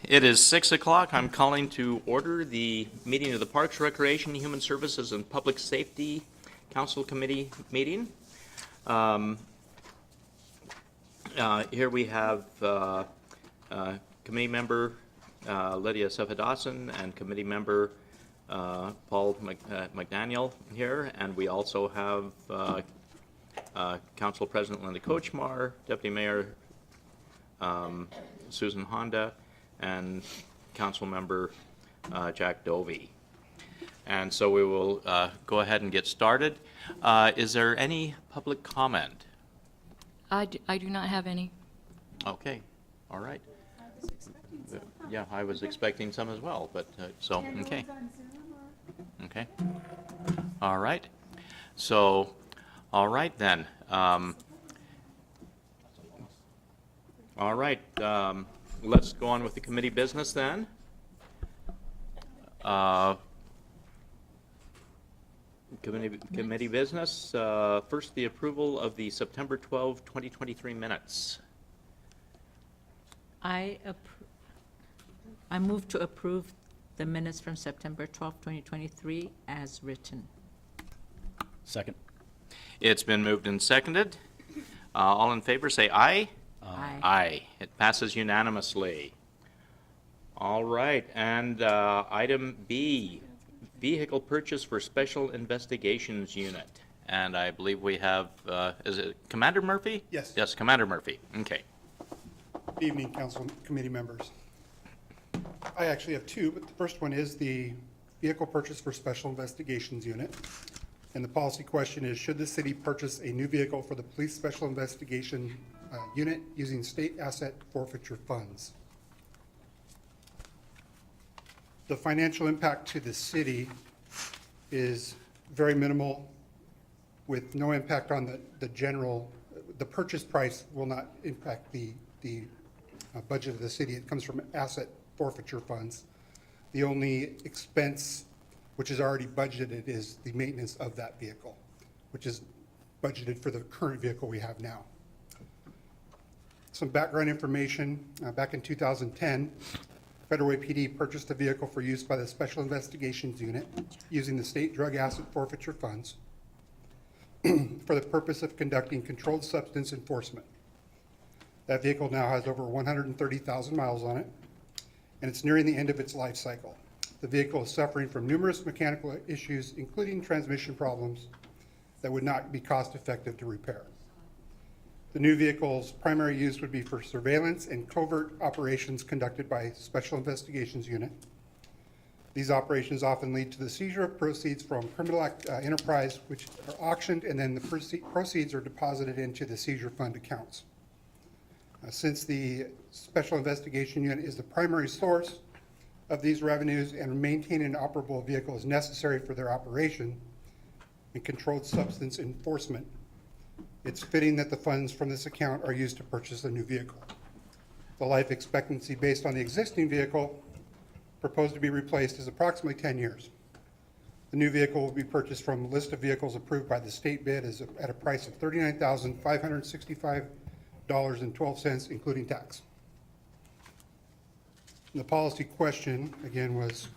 It is 6 o'clock. I'm calling to order the meeting of the Parks, Recreation, Human Services, and Public Safety Council Committee meeting. Here we have committee member Lydia Sefadasan and committee member Paul McDaniel here, and we also have Council President Linda Kochmar, Deputy Mayor Susan Honda, and Council Member Jack Dovey. And so we will go ahead and get started. Is there any public comment? I do not have any. Okay, all right. Yeah, I was expecting some as well, but so, okay. Okay. All right. So, all right then. All right. Let's go on with the committee business then. Committee business. First, the approval of the September 12, 2023 minutes. I move to approve the minutes from September 12, 2023 as written. Second. It's been moved and seconded. All in favor say aye. Aye. Aye. It passes unanimously. All right, and item B, vehicle purchase for Special Investigations Unit. And I believe we have, is it Commander Murphy? Yes. Yes, Commander Murphy. Okay. Good evening, council committee members. I actually have two, but the first one is the vehicle purchase for Special Investigations Unit. And the policy question is, should the city purchase a new vehicle for the Police Special Investigation Unit using state asset forfeiture funds? The financial impact to the city is very minimal, with no impact on the purchase price will not impact the budget of the city. It comes from asset forfeiture funds. The only expense which is already budgeted is the maintenance of that vehicle, which is budgeted for the current vehicle we have now. Some background information, back in 2010, Federal Way PD purchased a vehicle for use by the Special Investigations Unit using the state drug asset forfeiture funds for the purpose of conducting controlled substance enforcement. That vehicle now has over 130,000 miles on it, and it's nearing the end of its life cycle. The vehicle is suffering from numerous mechanical issues, including transmission problems that would not be cost effective to repair. The new vehicle's primary use would be for surveillance and covert operations conducted by Special Investigations Unit. These operations often lead to the seizure of proceeds from criminal enterprise, which are auctioned, and then the proceeds are deposited into the seizure fund accounts. Since the Special Investigation Unit is the primary source of these revenues and maintaining an operable vehicle is necessary for their operation and controlled substance enforcement, it's fitting that the funds from this account are used to purchase a new vehicle. The life expectancy based on the existing vehicle proposed to be replaced is approximately 10 years. The new vehicle will be purchased from a list of vehicles approved by the state bid at a price of $39,565.12, including tax. The policy question, again, was,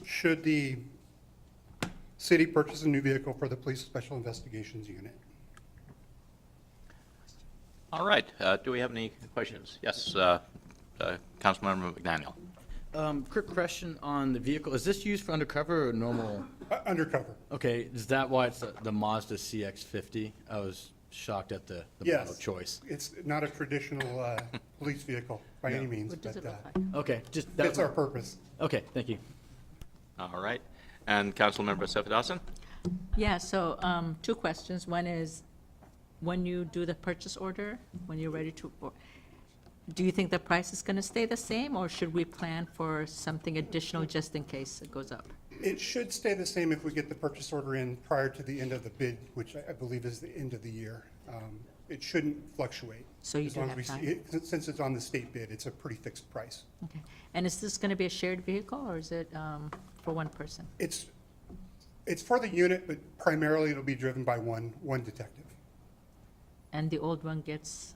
should the city purchase a new vehicle for the Police Special Investigations Unit? All right. Do we have any questions? Yes, Councilmember McDaniel. Quick question on the vehicle. Is this used for undercover or normal? Undercover. Okay, is that why it's the Mazda CX-50? I was shocked at the Yes. model choice. It's not a traditional police vehicle by any means, What does but it look like? Okay, just that's our purpose. Okay, thank you. All right. And Councilmember Sefadasan? Yeah, so two questions. One is, when you do the purchase order, when you're ready to, do you think the price is going to stay the same, or should we plan for something additional just in case it goes up? It should stay the same if we get the purchase order in prior to the end of the bid, which I believe is the end of the year. It shouldn't fluctuate. So you As do long have as we time. see it, since it's on the state bid, it's a pretty fixed price. Okay. And is this going to be a shared vehicle, or is it for one person? It's for the unit, but primarily it'll be driven by one detective. And the old one gets,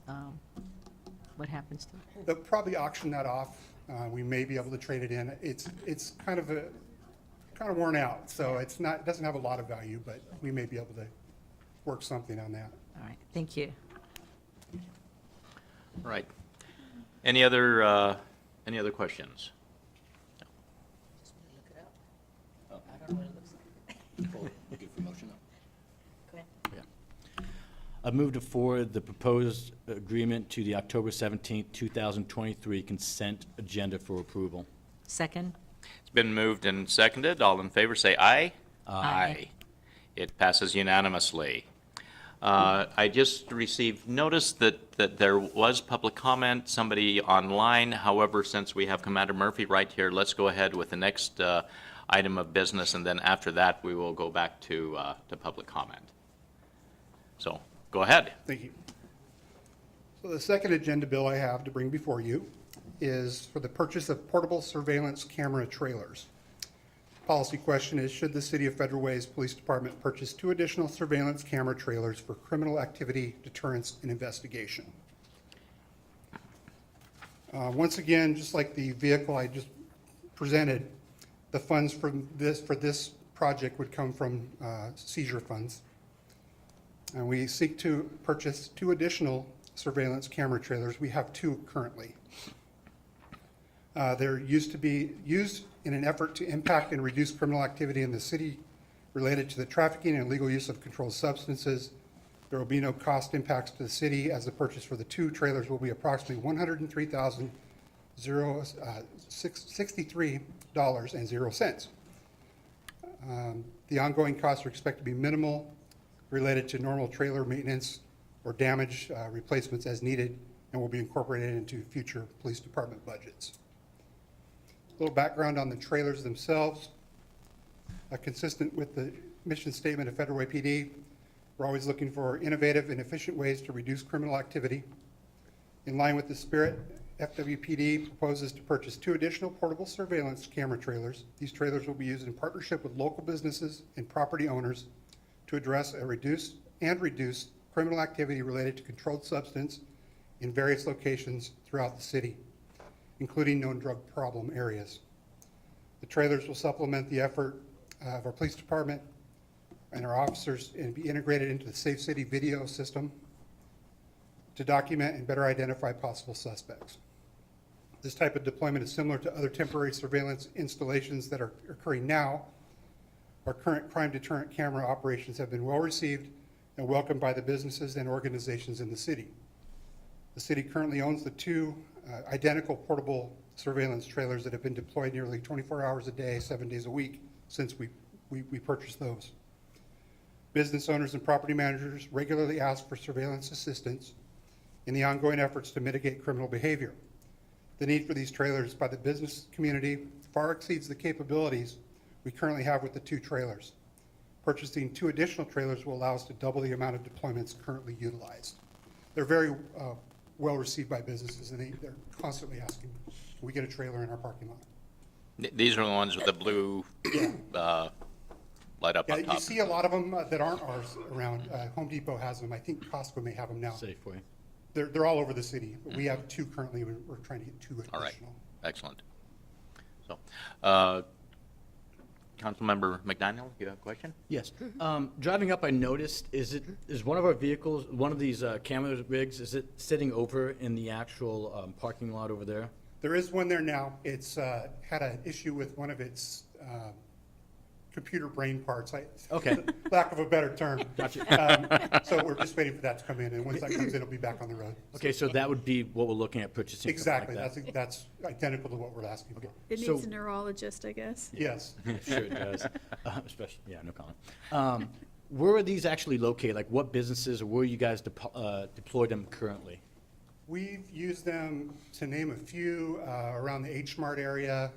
what happens to it? They'll probably auction that off We may be able to trade it in. It's kind of worn out, so it doesn't have a lot of value, but we may be able to work something on that. All right, thank you. Right. Any other questions? I move to forward the proposed agreement to the October 17th, 2023 consent agenda for approval. Second? It's been moved and seconded. All in favor, say aye. Aye. It passes unanimously. I just received notice that there was public comment, somebody online. However, since we have Commander Murphy right here, let's go ahead with the next item of business, and then after that, we will go back to public comment. So, go ahead. Thank you. So the second agenda bill I have to bring before you is for the purchase of portable surveillance camera trailers. Policy question is, should the City of Federal Way's Police Department purchase 2 additional surveillance camera trailers for criminal activity, deterrence, and investigation? Once again, just like the vehicle I just presented, the funds for this project would come from seizure funds. And we seek to purchase 2 additional surveillance camera trailers. We have 2 currently. They're used in an effort to impact and reduce criminal activity in the city related to the trafficking and illegal use of controlled substances. There will be no cost impacts to the city, as the purchase for the 2 trailers will be approximately $103,063.00. The ongoing costs are expected to be minimal, related to normal trailer maintenance or damage replacements as needed, and will be incorporated into future police department budgets. A little background on the trailers themselves. Consistent with the mission statement of Federal Way PD, we're always looking for innovative and efficient ways to reduce criminal activity. In line with the spirit, FWPD proposes to purchase 2 additional portable surveillance camera trailers. These trailers will be used in partnership with local businesses and property owners to address reduce criminal activity related to controlled substance in various locations throughout the city, including known drug problem areas. The trailers will supplement the effort of our police department and our officers and be integrated into the Safe City video system to document and better identify possible suspects. This type of deployment is similar to other temporary surveillance installations that are occurring now. Our current crime deterrent camera operations have been well received and welcomed by the businesses and organizations in the city. The city currently owns the 2 identical portable surveillance trailers that have been deployed nearly 24 hours a day, 7 days a week since we purchased those. Business owners and property managers regularly ask for surveillance assistance in the ongoing efforts to mitigate criminal behavior. The need for these trailers by the business community far exceeds the capabilities we currently have with the 2 trailers. Purchasing 2 additional trailers will allow us to double the amount of deployments currently utilized. They're very well received by businesses, and they're constantly asking, can we get a trailer in our parking lot? These are the ones with the blue light up Yeah, on top. you see a lot of them that aren't ours around. Home Depot has them. I think Costco may have them now. Safeway. They're all over the city, but we have 2 currently. We're trying to get 2 additional. All right, excellent. So, Councilmember McDaniel, you have a question? Yes. Driving up, I noticed, is one of our vehicles, one of these camera rigs, is it sitting over in the actual parking lot over there? There is one there now. It's had an issue with one of its computer brain parts. Okay. Lack of a better term. Gotcha. So we're just waiting for that to come in, and once that comes in, it'll be back on the road. Okay, so that would be what we're looking at purchasing. Exactly. something like That's identical to what we're asking for. It So- needs a neurologist, I guess. Yes. that. Sure it does. Especially, yeah, no comment. Where are these actually located? Like, what businesses or where you guys deploy them currently? We've used them, to name a few, around the H Mart area,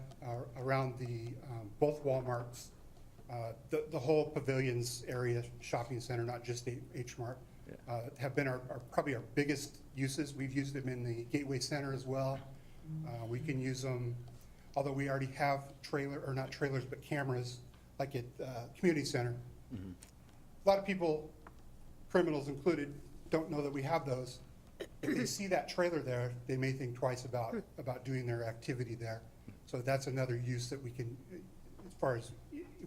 around the both Walmarts, the whole Pavilions area shopping center, not just H Mart, have been probably our biggest uses. We've used them in the Gateway Center as well. We can use them, although we already have not trailers, but cameras, like at Community Center. A lot of people, criminals included, don't know that we have those. if they see that trailer there, they may think twice about doing their activity there. So that's another use that we can, as far as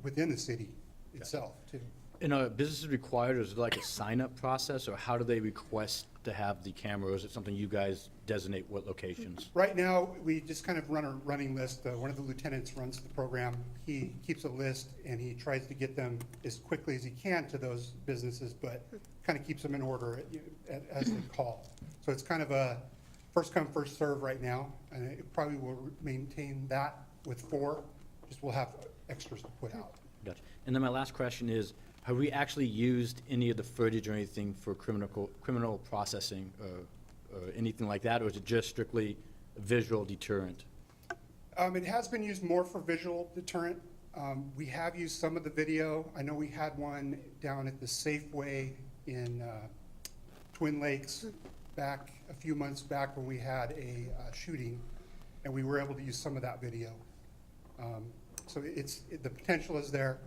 within the city itself, too. And are businesses required, or is it like a sign-up process, or how do they request to have the camera, or is it something you guys designate what locations? Right now, we just kind of run a running list. One of the lieutenants runs the program. He keeps a list, and he tries to get them as quickly as he can to those businesses, but kind of keeps them in order as they call. So it's kind of a first come, first serve right now, and it probably will maintain that with 4, just we'll have extras to put out. Gotcha. And then my last question is, have we actually used any of the footage or anything for criminal processing or anything like that, or is it just strictly visual deterrent? It has been used more for visual deterrent. We have used some of the video. I know we had one down at the Safeway in Twin Lakes back a few months back when we had a shooting, and we were able to use some of that video. So the potential is there.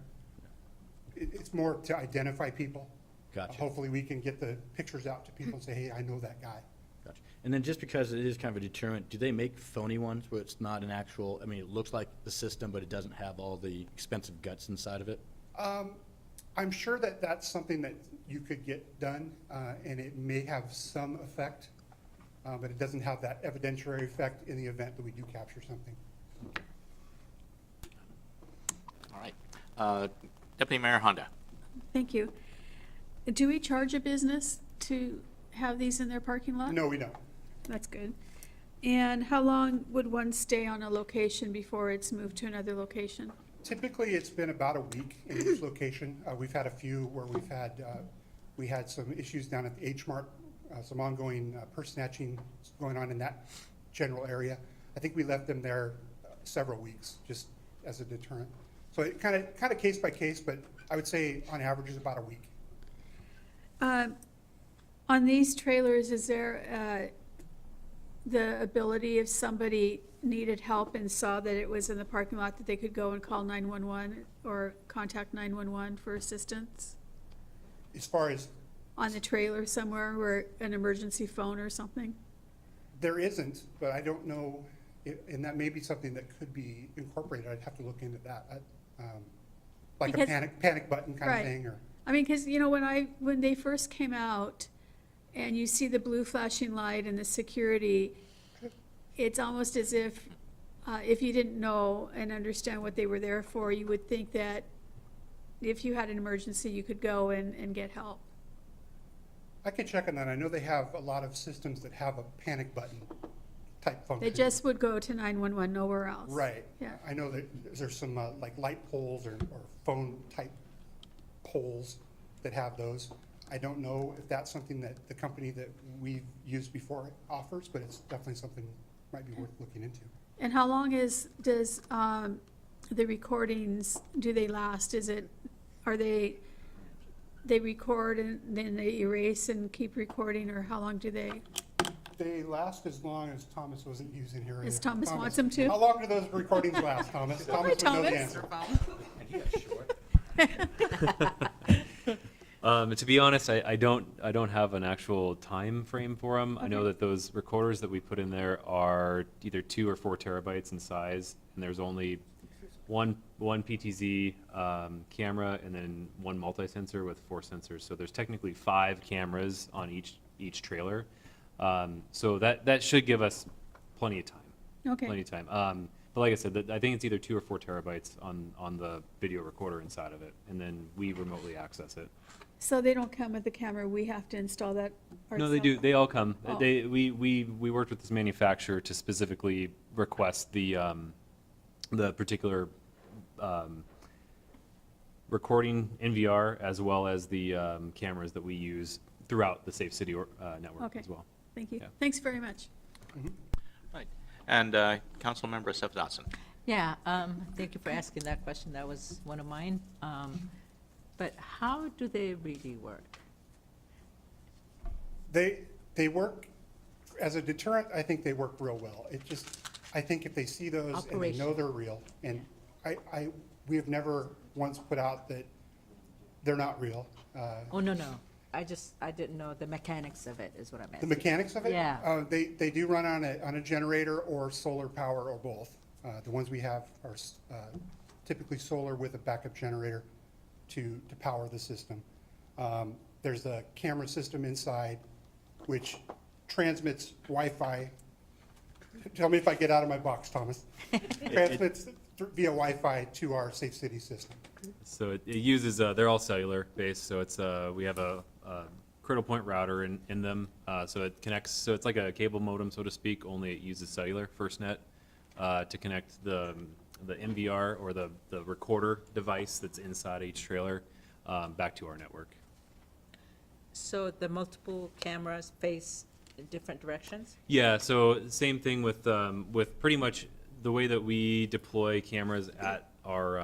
It's more to identify people. Gotcha. Hopefully, we can get the pictures out to people and say, hey, I know that guy. Gotcha. And then just because it is kind of a deterrent, do they make phony ones where it's not an actual, I mean, it looks like the system, but it doesn't have all the expensive guts inside of it? I'm sure that that's something that you could get done, and it may have some effect, but it doesn't have that evidentiary effect in the event that we do capture something. All right. Deputy Mayor Honda. Thank you. Do we charge a business to have these in their parking lot? No, we don't. That's good. And how long would one stay on a location before it's moved to another location? Typically, it's been about a week in each location. We've had a few where we had some issues down at the H Mart, some ongoing purse snatching going on in that general area. I think we left them there several weeks, just as a deterrent. So it kind of case by case, but I would say on average is about a week. On these trailers, is there the ability if somebody needed help and saw that it was in the parking lot that they could go and call 911 or contact 911 for assistance? As far as On the trailer somewhere where an emergency phone or something? there isn't, but I don't know, and that may be something that could be incorporated. I'd have to look into that. Like Because- a panic button kind of Right. thing, or. I mean, because, when they first came out and you see the blue flashing light and the security, it's almost as if you didn't know and understand what they were there for, you would think that if you had an emergency, you could go and get help. I could check on that. I know they have a lot of systems that have a panic button type function. They just would go to 911, nowhere else. Right. Yeah. I know that there's some like light poles or phone type poles that have those. I don't know if that's something that the company that we've used before offers, but it's definitely something might be worth looking into. And how long does the recordings, do they last? Are they record and then they erase and keep recording, or how long do they? They last as long as Thomas wasn't using here. As earlier. Thomas wants them to? How long do those recordings last, Thomas? Thomas would know the Thomas. answer. To be honest, I don't have an actual time frame for them. I know Okay. that those recorders that we put in there are either 2 or 4 terabytes in size, and there's only one PTZ camera and then one multi-sensor with 4 sensors. So there's technically 5 cameras on each trailer. So that should give us plenty of time. Okay. Plenty of time. But like I said, I think it's either 2 or 4 terabytes on the video recorder inside of it, and then we remotely access it. So they don't come with the camera, we have to install that ourselves? No, they do. They all come. Oh. We worked with this manufacturer to specifically request the particular recording NVR as well as the cameras that we use throughout the Safe City network Okay. as well. Thank you. Yeah. Thanks very much. Right. And Councilmember Seth Dotson. Yeah, thank you for asking that question. That was one of mine. But how do they really work? They work, as a deterrent, I think they work real well. I think if they see those and they know they're real, and we have never once put out that they're not real. Oh, no. I didn't know the mechanics of it, is what I meant. The mechanics of it? Yeah. They do run on a generator or solar power or both. The ones we have are typically solar with a backup generator to power the system. There's a camera system inside which transmits Wi-Fi. Tell me if I get out of my box, Thomas. Transmits via Wi-Fi to our Safe City system. So it uses, they're all cellular based, so it's, we have a Cradle Point router in them. So it connects, so it's like a cable modem, so to speak, only it uses cellular, FirstNet, to connect the MVR or the recorder device that's inside each trailer back to our network. So the multiple cameras face in different directions? Yeah, so same thing with pretty much the way that we deploy cameras at our,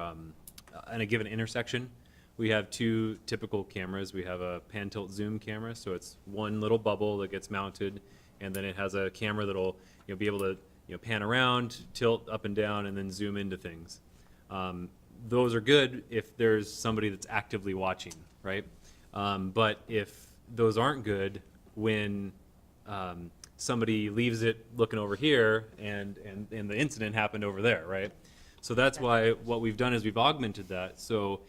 in a given intersection. We have two typical cameras. We have a pan tilt zoom camera, so it's one little bubble that gets mounted, and then it has a camera that'll be able to pan around, tilt up and down, and then zoom into things. Those are good if there's somebody that's actively watching, right? But if those aren't good when somebody leaves it looking over here and the incident happened over there, right? So that's why what we've done is we've augmented that. So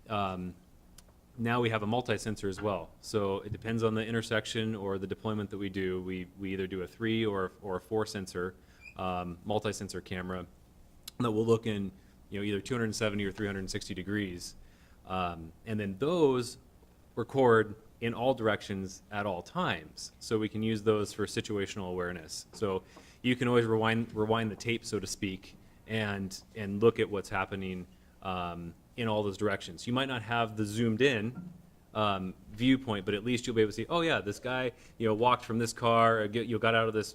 now we have a multi-sensor as well. So it depends on the intersection or the deployment that we do. We either do a 3 or a 4 sensor multi-sensor camera that will look in either 270 or 360 degrees. And then those record in all directions at all times. So we can use those for situational awareness. So you can always rewind the tape, so to speak, and look at what's happening in all those directions. You might not have the zoomed in viewpoint, but at least you'll be able to see, oh yeah, this guy walked from this car, got out of this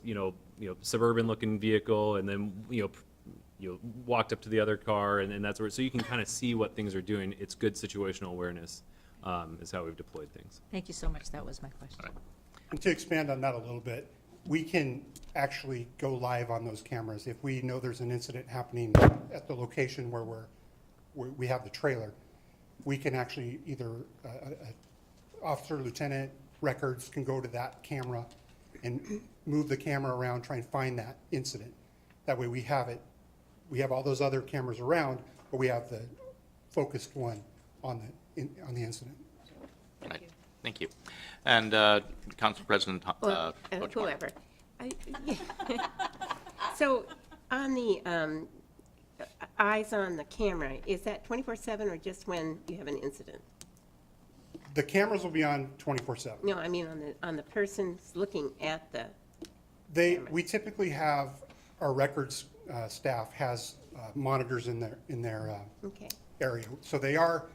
suburban looking vehicle, and then walked up to the other car, and that's where, so you can kind of see what things are doing. It's good situational awareness is how we've deployed things. Thank you so much. That was my question. And to expand on that a little bit, we can actually go live on those cameras. If we know there's an incident happening at the location where we have the trailer, we can actually either, officer, lieutenant, records can go to that camera and move the camera around, try and find that incident. That way we have it. We have all those other cameras around, but we have the focused one on the incident. Right. Thank you. And Council President Butchmark. Whoever. So on the eyes on the camera, is that 24/7 or just when you have an incident? The cameras will be on 24/7. No, I mean on the person's looking at the, We typically have, our records staff has monitors in their okay. area. So they are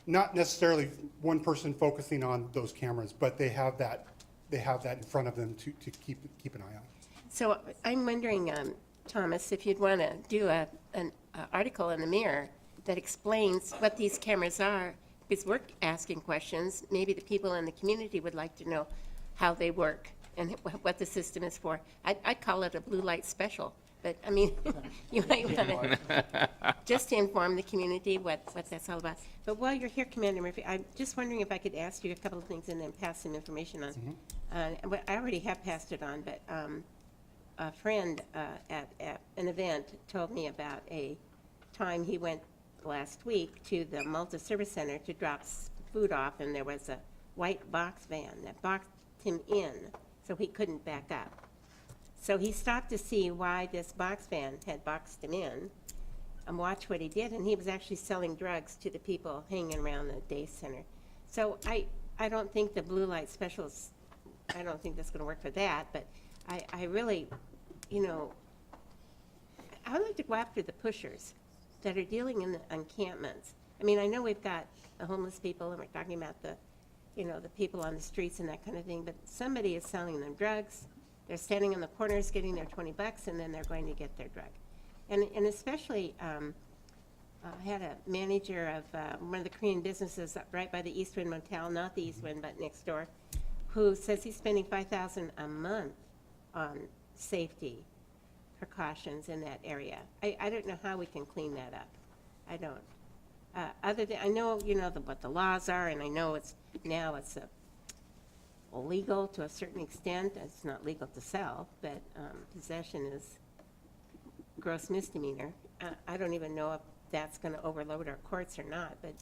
not necessarily one person focusing on those cameras, but they have that in front of them to keep an eye on. So I'm wondering, Thomas, if you'd want to do an article in the Mirror that explains what these cameras are, because we're asking questions. Maybe the people in the community would like to know how they work and what the system is for. I'd call it a blue light special, but I mean, you might want to just to inform the community what that's all about. But while you're here, Commander Murphy, I'm just wondering if I could ask you a couple of things and then pass some information on. I already have passed it on, but a friend at an event told me about a time he went last week to the Malta Service Center to drop food off, and there was a white box van that boxed him in so he couldn't back up. So he stopped to see why this box van had boxed him in and watch what he did, and he was actually selling drugs to the people hanging around the day center. So I don't think the blue light specials, I don't think that's going to work for that, but I really, I would like to go after the pushers that are dealing in the encampments. I mean, I know we've got the homeless people, and we're talking about the people on the streets and that kind of thing, but somebody is selling them drugs. They're standing on the corners getting their $20, and then they're going to get their drug. And especially, I had a manager of one of the Korean businesses right by the East Wind Motel, not the East Wind, but next door, who says he's spending $5,000 a month on safety precautions in that area. I don't know how we can clean that up. I don't. Other than, I know, what the laws are, and I know it's a legal to a certain extent. It's not legal to sell, but possession is gross misdemeanor. I don't even know if that's going to overload our courts or not, but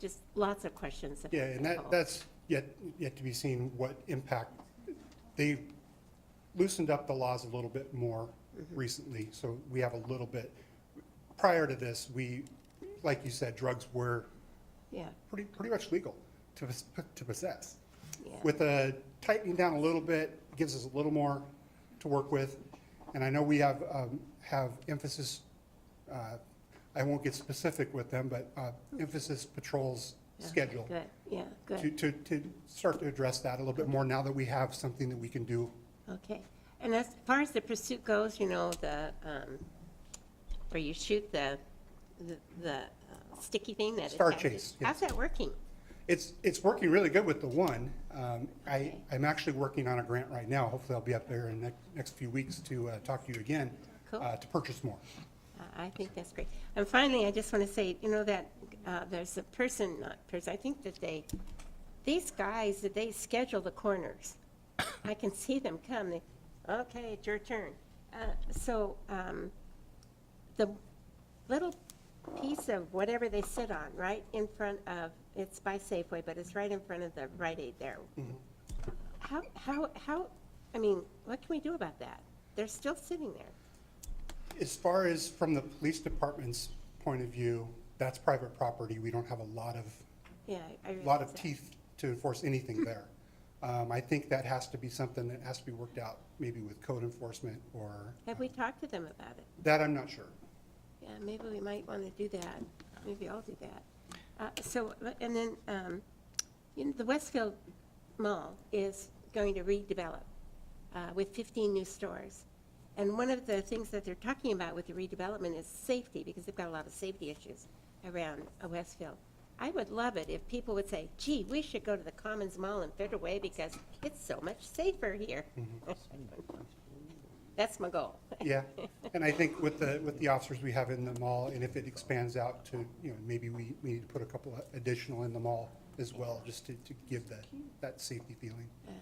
just lots of questions. Yeah, and that's yet to be seen what impact. They've loosened up the laws a little bit more recently, so we have a little bit. Prior to this, like you said, drugs were Yeah, pretty much legal to possess. yeah. With tightening down a little bit, gives us a little more to work with. And I know we have emphasis, I won't get specific with them, but emphasis patrols Yeah, schedule Good, yeah, good. to start to address that a little bit more now that we have something that we can do. Okay. And as far as the pursuit goes, you know, where you shoot the sticky thing that Star attaches. chase, yes. How's that working? It's working really good with the one. I'm actually working on a grant right now. Hopefully I'll be up there in the next few weeks to talk to you again, Cool. to purchase more. I think that's great. And finally, I just want to say, you know, that there's a person, I think that these guys, that they schedule the corners. I can see them come. Okay, it's your turn. The little piece of whatever they sit on, right in front of, it's by Safeway, but it's right in front of the Rite Aid there. How, I mean, what can we do about that? They're still sitting there. As far as from the police department's point of view, that's private property. We don't have a lot of Yeah, I realize lot of that. teeth to enforce anything there. I think that has to be something that has to be worked out, maybe with code enforcement or, Have we talked to them about it? that I'm not sure. Yeah, maybe we might want to do that. Maybe I'll do that. And then, you know, the Westfield Mall is going to redevelop with 15 new stores. And one of the things that they're talking about with the redevelopment is safety, because they've got a lot of safety issues around Westfield. I would love it if people would say, gee, we should go to the Commons Mall in Federal Way because it's so much safer here. That's my goal. Yeah, and I think with the officers we have in the mall, and if it expands out to, you know, maybe we need to put a couple of additional in the mall as well, just to give that safety feeling. Okay,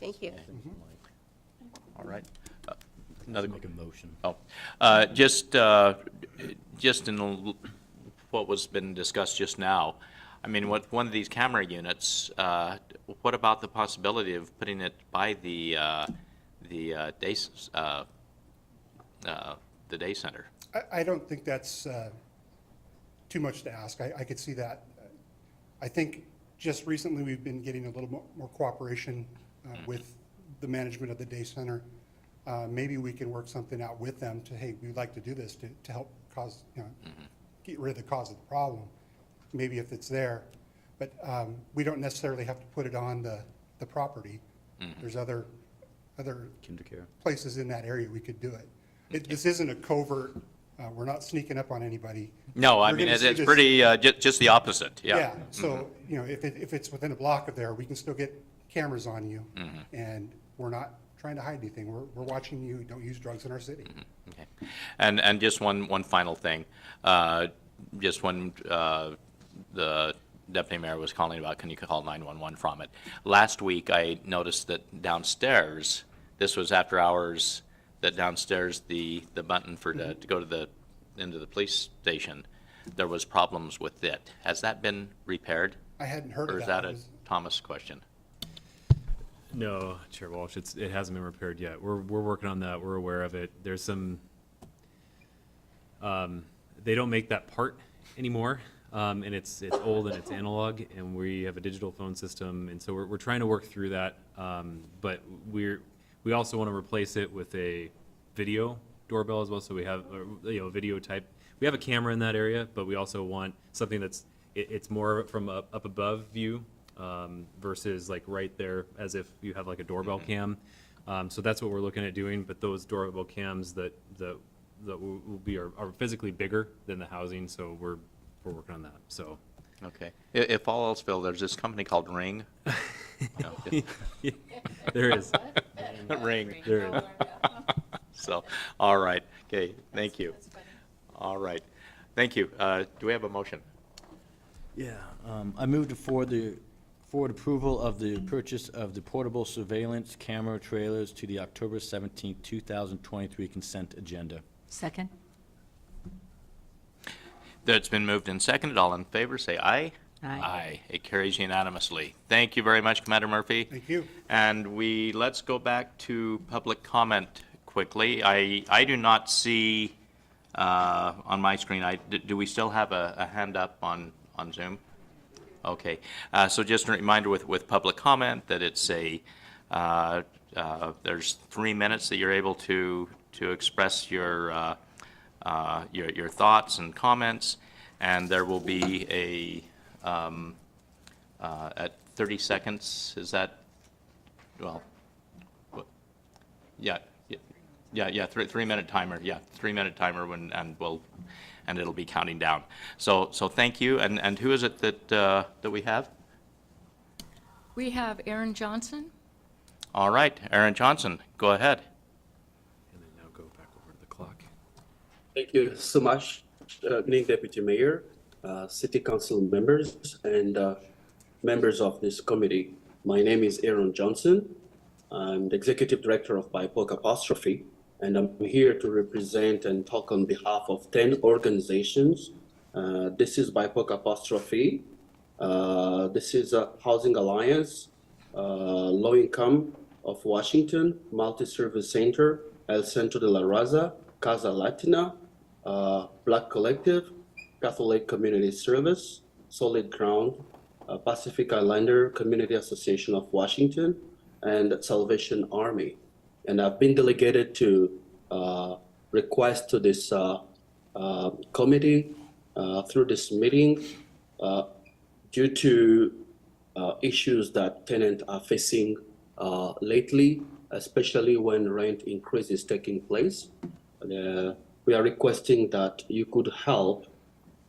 thank you. All right. Another, Make a motion. just in what was been discussed just now, I mean, one of these camera units, what about the possibility of putting it by the day center? I don't think that's too much to ask. I could see that. I think just recently we've been getting a little more cooperation with the management of the day center. Maybe we can work something out with them to, hey, we'd like to do this to help cause, you know, get rid of the cause of the problem, maybe if it's there. But we don't necessarily have to put it on the property. There's other KinderCare. places in that area we could do it. This isn't a covert, we're not sneaking up on anybody. No, I We're mean, gonna see it's this- pretty, just the opposite, yeah. Yeah, so, you know, if it's within a block of there, we can still get cameras on you. And we're not trying to hide anything. We're watching you, don't use drugs in our city. Okay. And just one final thing. Just when the deputy mayor was calling about, can you call 911 from it? Last week, I noticed that downstairs, this was after hours, that downstairs, the button for to go to into the police station, there was problems with it. Has that been repaired? I hadn't heard of Or is that. that a Thomas question? No, Chair Walsh, it hasn't been repaired yet. We're working on that. We're aware of it. There's some, they don't make that part anymore. And it's old and it's analog, and we have a digital phone system, and so we're trying to work through that. But we also want to replace it with a video doorbell as well, so we have, you know, video type. We have a camera in that area, but we also want something that's, it's more from up above view, versus like right there, as if you have like a doorbell cam. So that's what we're looking at doing, but those doorbell cams that will be are physically bigger than the housing, so we're working on that, so. Okay. If all else fails, there's this company called Ring. No, There is, Ring. there is. So, all right. Okay, thank you. All right. Thank you. Do we have a motion? Yeah, I moved to forward the Forward approval of the purchase of the portable surveillance camera trailers to the October 17th, 2023 consent agenda. Second? That's been moved and seconded. All in favor, say aye. Aye. It carries unanimously. Thank you very much, Commander Murphy. Thank you. And let's go back to public comment quickly. I do not see on my screen, do we still have a hand up on Zoom? Okay, so just a reminder with public comment that it's there's 3 minutes that you're able to express your thoughts and comments, and there will be at 30 seconds, is that, well, yeah, 3-minute timer, 3-minute timer and it'll be counting down. So thank you, and who is it that we have? We have Aaron Johnson. All right, Aaron Johnson, go ahead. And then now go back over to the clock. Thank you so much, good evening, Deputy Mayor, City Council members, and members of this committee. My name is Aaron Johnson. I'm the Executive Director of BIPOC Apostrophe, and I'm here to represent and talk on behalf of 10 organizations. This is BIPOC Apostrophe. This is Housing Alliance, Low Income of Washington, Multi-Service Center, El Centro de la Raza, Casa Latina, Black Collective, Catholic Community Service, Solid Ground, Pacific Islander Community Association of Washington, and Salvation Army. And I've been delegated to request to this committee through this meeting due to issues that tenants are facing lately, especially when rent increase is taking place. We are requesting that you could help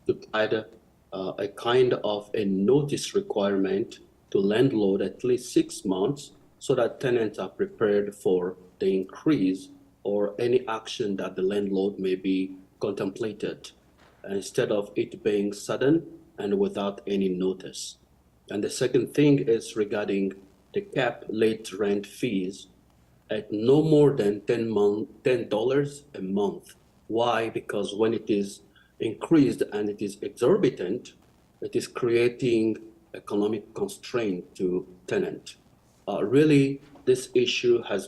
to provide a kind of a notice requirement to landlord at least 6 months so that tenants are prepared for the increase or any action that the landlord may be contemplated, instead of it being sudden and without any notice. And the second thing is regarding the cap late rent fees at no more than $10 a month. Why? Because when it is increased and it is exorbitant, it is creating economic constraint to tenant. Really, this issue has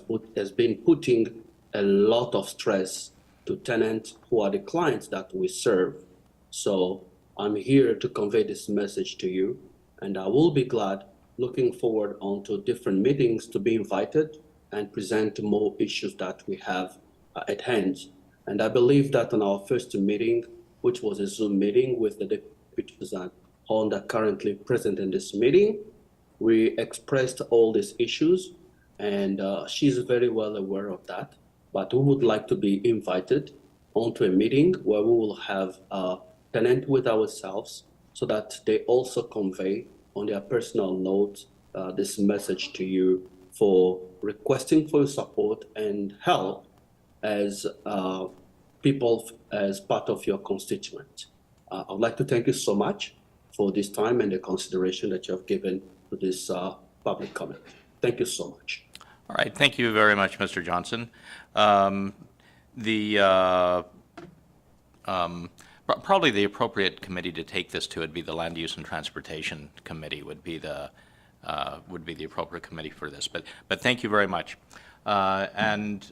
been putting a lot of stress to tenants who are the clients that we serve. So I'm here to convey this message to you, and I will be glad looking forward onto different meetings to be invited and present more issues that we have at hand. And I believe that on our first meeting, which was a Zoom meeting with the deputies and Honda currently present in this meeting, we expressed all these issues, and she's very well aware of that. But we would like to be invited onto a meeting where we will have a tenant with ourselves so that they also convey on their personal note this message to you for requesting for your support and help as people, as part of your constituent. I would like to thank you so much for this time and the consideration that you have given to this public comment. Thank you so much. All right, thank you very much, Mr. Johnson. Probably the appropriate committee to take this to would be the Land Use and Transportation Committee would be the appropriate committee for this. But thank you very much. And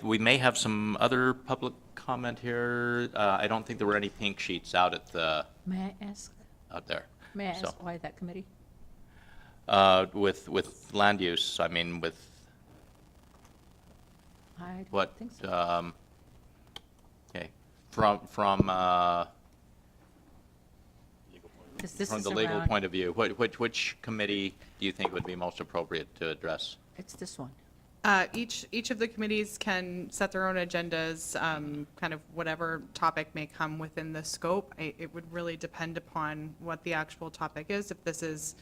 we may have some other public comment here. I don't think there were any pink sheets out at the May I ask, out there. So, why that committee? with land use, I mean, with I what? think so. Okay, from This from is the legal around- point of view, which committee do you think would be most appropriate to address? It's this one. Each of the committees can set their own agendas, kind of whatever topic may come within the scope. It would really depend upon what the actual topic is. If this is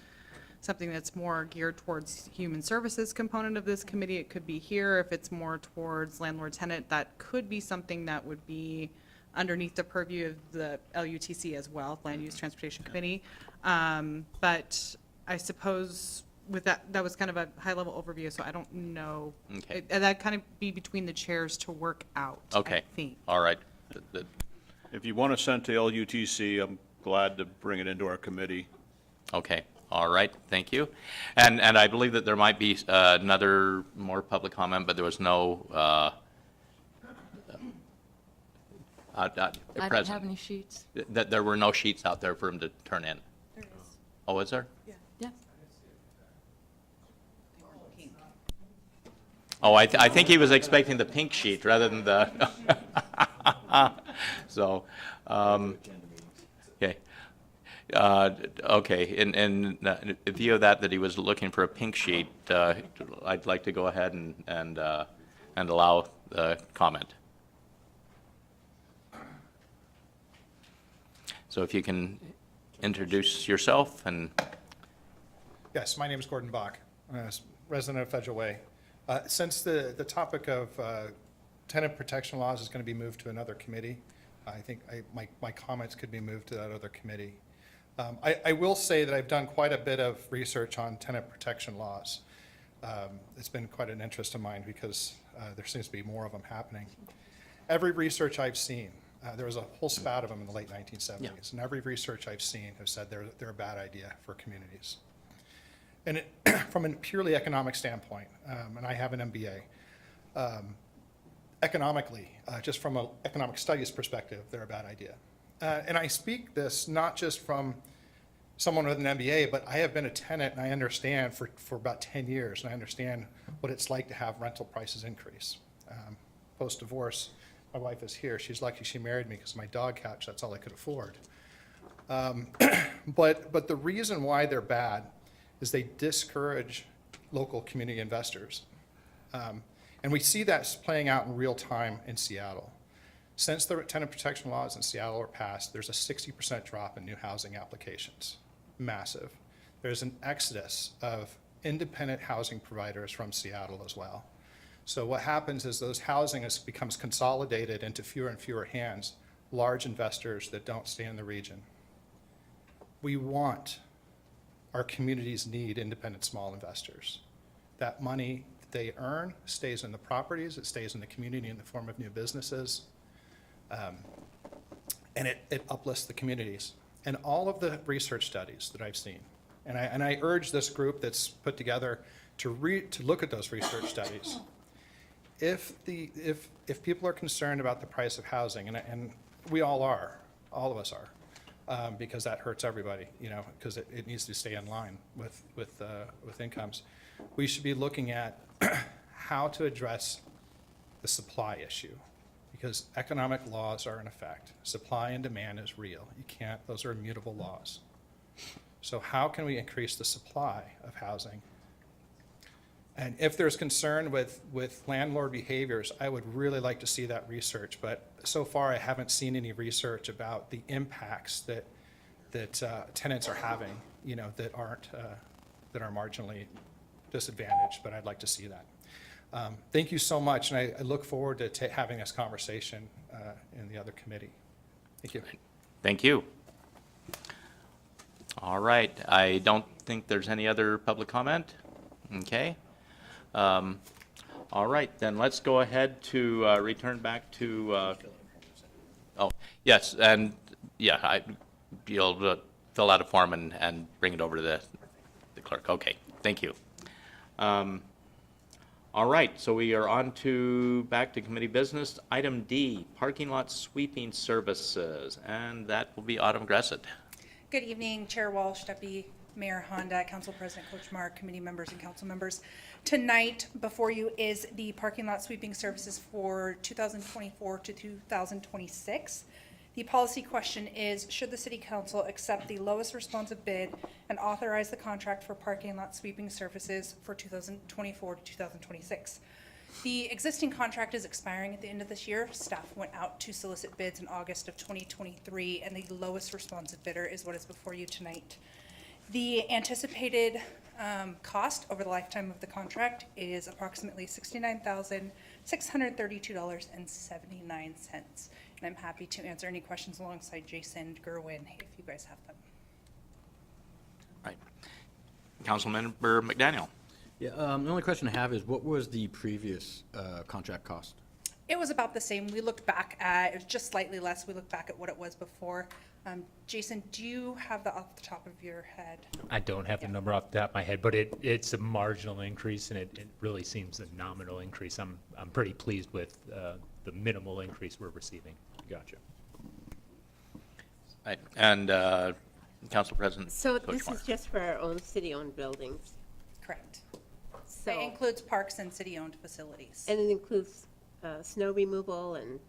something that's more geared towards human services component of this committee, it could be here. If it's more towards landlord-tenant, that could be something that would be underneath the purview of the LUTC as well, Land Use Transportation Committee. But I suppose with that was kind of a high-level overview, so I don't know. Okay. And that kind of be between the chairs to work out, Okay. I think. All right. If you want to send to LUTC, I'm glad to bring it into our committee. Okay, all right, thank you. And I believe that there might be another more public comment, but there was no I don't present. have any sheets. That there were no sheets out there for him to turn in. There is. Oh, is there? Yeah. Oh, I think he was expecting the pink sheet rather than the, so, okay. Okay, in view of that he was looking for a pink sheet, I'd like to go ahead and allow the comment. So if you can introduce yourself and, Yes, my name is Gordon Bach, resident of Federal Way. Since the topic of tenant protection laws is going to be moved to another committee, I think my comments could be moved to that other committee. I will say that I've done quite a bit of research on tenant protection laws. It's been quite an interest of mine because there seems to be more of them happening. Every research I've seen, there was a whole spat of them in the late 1970s, and every research I've seen has said they're a bad idea for communities. And from a purely economic standpoint, and I have an MBA, economically, just from an economic studies perspective, they're a bad idea. And I speak this not just from someone with an MBA, but I have been a tenant and I understand for about 10 years, and I understand what it's like to have rental prices increase. Post-divorce, my wife is here. She's lucky she married me because my dog couch, that's all I could afford. But the reason why they're bad is they discourage local community investors. And we see that playing out in real time in Seattle. Since the tenant protection laws in Seattle are passed, there's a 60% drop in new housing applications. Massive. There's an exodus of independent housing providers from Seattle as well. So what happens is those housing becomes consolidated into fewer and fewer hands, large investors that don't stay in the region. We want, our communities need independent small investors. That money they earn stays in the properties, it stays in the community in the form of new businesses, and it uplifts the communities. And all of the research studies that I've seen, and I urge this group that's put together to look at those research studies. If people are concerned about the price of housing, and we all are, all of us are, because that hurts everybody, because it needs to stay in line with incomes. We should be looking at how to address the supply issue, because economic laws are in effect. Supply and demand is real. Those are immutable laws. So how can we increase the supply of housing? And if there's concern with landlord behaviors, I would really like to see that research, but so far I haven't seen any research about the impacts that tenants are having, that are marginally disadvantaged, but I'd like to see that. Thank you so much, and I look forward to having this conversation in the other committee. Thank you. thank you. All right, I don't think there's any other public comment. Okay. All right, then let's go ahead to return back to, oh, yes, and, yeah, you'll fill out a form and bring it over to the clerk. Okay, thank you. All right, so we are on to, back to committee business. Item D, parking lot sweeping services, and that will be Autumn Gressett. Good evening, Chair Walsh, Deputy Mayor Honda, Council President Kochmar, committee members and council members. Tonight before you is the parking lot sweeping services for 2024 to 2026. The policy question is, should the City Council accept the lowest responsive bid and authorize the contract for parking lot sweeping services for 2024 to 2026? The existing contract is expiring at the end of this year. Staff went out to solicit bids in August of 2023, and the lowest responsive bidder is what is before you tonight. The anticipated cost over the lifetime of the contract is approximately $69,632.79. And I'm happy to answer any questions alongside Jason Gerwin if you guys have them. Right. Councilmember McDaniel. Yeah, the only question I have is, what was the previous contract cost? It was about the same. We looked back at, it was just slightly less. We looked back at what it was before. Jason, do you have that off the top of your head? I don't have the number off the top of my head, but it's a marginal increase, and it really seems a nominal increase. I'm pretty pleased with the minimal increase we're receiving. Gotcha. Right. And Council President So Coach this is just for our own city-owned buildings, Correct. so, It includes parks and city-owned facilities. and it includes snow removal and,